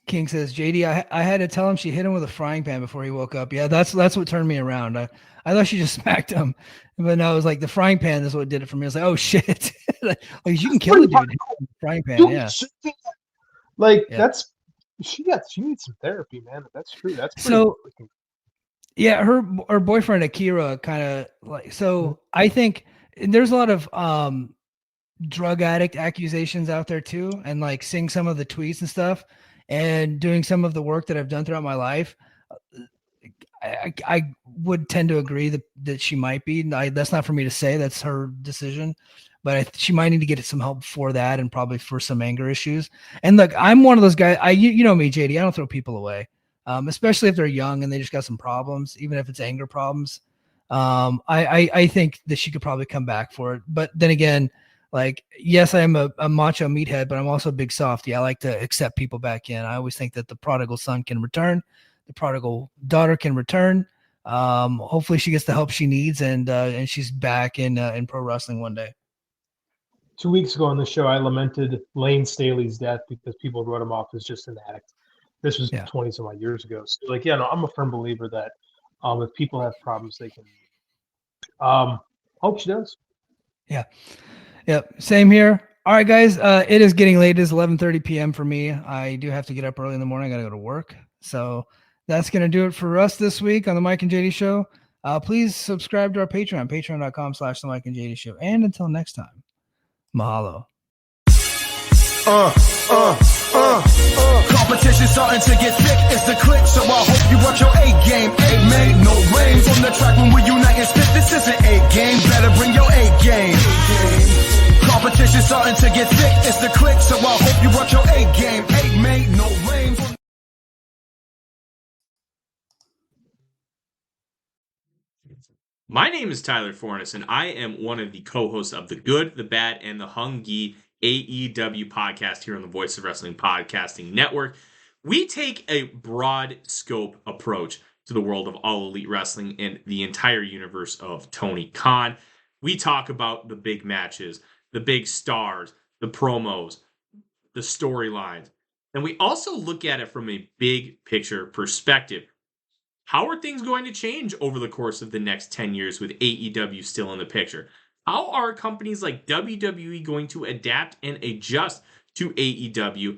King says, JD, I had to tell him she hit him with a frying pan before he woke up. Yeah, that's what turned me around. I thought she just smacked him, but no, it was like the frying pan is what did it for me. I was like, oh shit, like you can kill a dude with a frying pan. Yeah, that's she needs some therapy, man. That's true. That's pretty so. Yeah, her boyfriend Akira kind of like so. Mm-hmm. I think there's a lot of drug addict accusations out there too, and like seeing some of the tweets and stuff. And doing some of the work that I've done throughout my life, I would tend to agree that she might be. That's not for me to say. That's her decision. but she might need to get some help for that and probably for some anger issues. And look, I'm one of those guys. You know me, JD. I don't throw people away, especially if they're young and they just got some problems, even if it's anger problems. I think that she could probably come back for it. But then again, like, yes, I am a macho meathead, but I'm also a big softie. I like to accept people back in. I always think that the prodigal son can return, the prodigal daughter can return. Hopefully she gets the help she needs, and she's back in pro wrestling one day. 2 weeks ago on the show, I lamented Lane Staley's death because people wrote him off as just an addict. This was 20 some odd years ago. So, like, I'm a firm believer that if people have problems, they can. Hope she does. Yeah. Yep. Same here. All right, guys. It is getting late. It is 11:30 p.m. for me. I do have to get up early in the morning. I got to go to work. So that's going to do it for us this week on the Mike and JD Show. Please subscribe to our Patreon, patreon.com/the Mike and JD Show. And until next time, mahalo. Competition starting to get thick, it's the click, so I hope you watch your A game. A made no rain from the track when we unite and spit. This is an A game, better bring your A game. Competition starting to get thick, it's the click, so I hope you watch your A game. A made no rain from My name is Tyler Fornes, and I am one of the co-hosts of the Good, the Bad, and the Hungy AEW podcast here on the Voice of Wrestling Podcasting Network. We take a broad scope approach to the world of All Elite Wrestling and the entire universe of Tony Khan. We talk about the big matches, the big stars, the promos, the storylines, and we also look at it from a big picture perspective. How are things going to change over the course of the next 10 years with AEW still in the picture? How are companies like WWE going to adapt and adjust to AEW?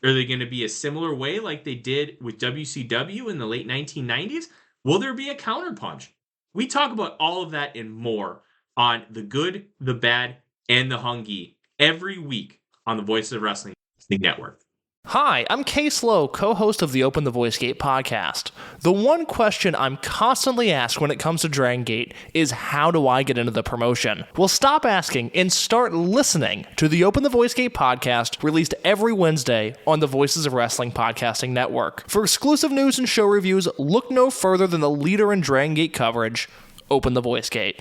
Are they going to be a similar way like they did with WCW in the late 1990s? Will there be a counterpunch? We talk about all of that and more on The Good, The Bad, and The Hungy every week on the Voice of Wrestling Network. Hi, I'm Case Lowe, co-host of the Open the Voice Gate podcast. The one question I'm constantly asked when it comes to Dragon Gate is, how do I get into the promotion? Well, stop asking and start listening to the Open the Voice Gate podcast, released every Wednesday on the Voices of Wrestling Podcasting Network. For exclusive news and show reviews, look no further than the leader in Dragon Gate coverage, Open the Voice Gate.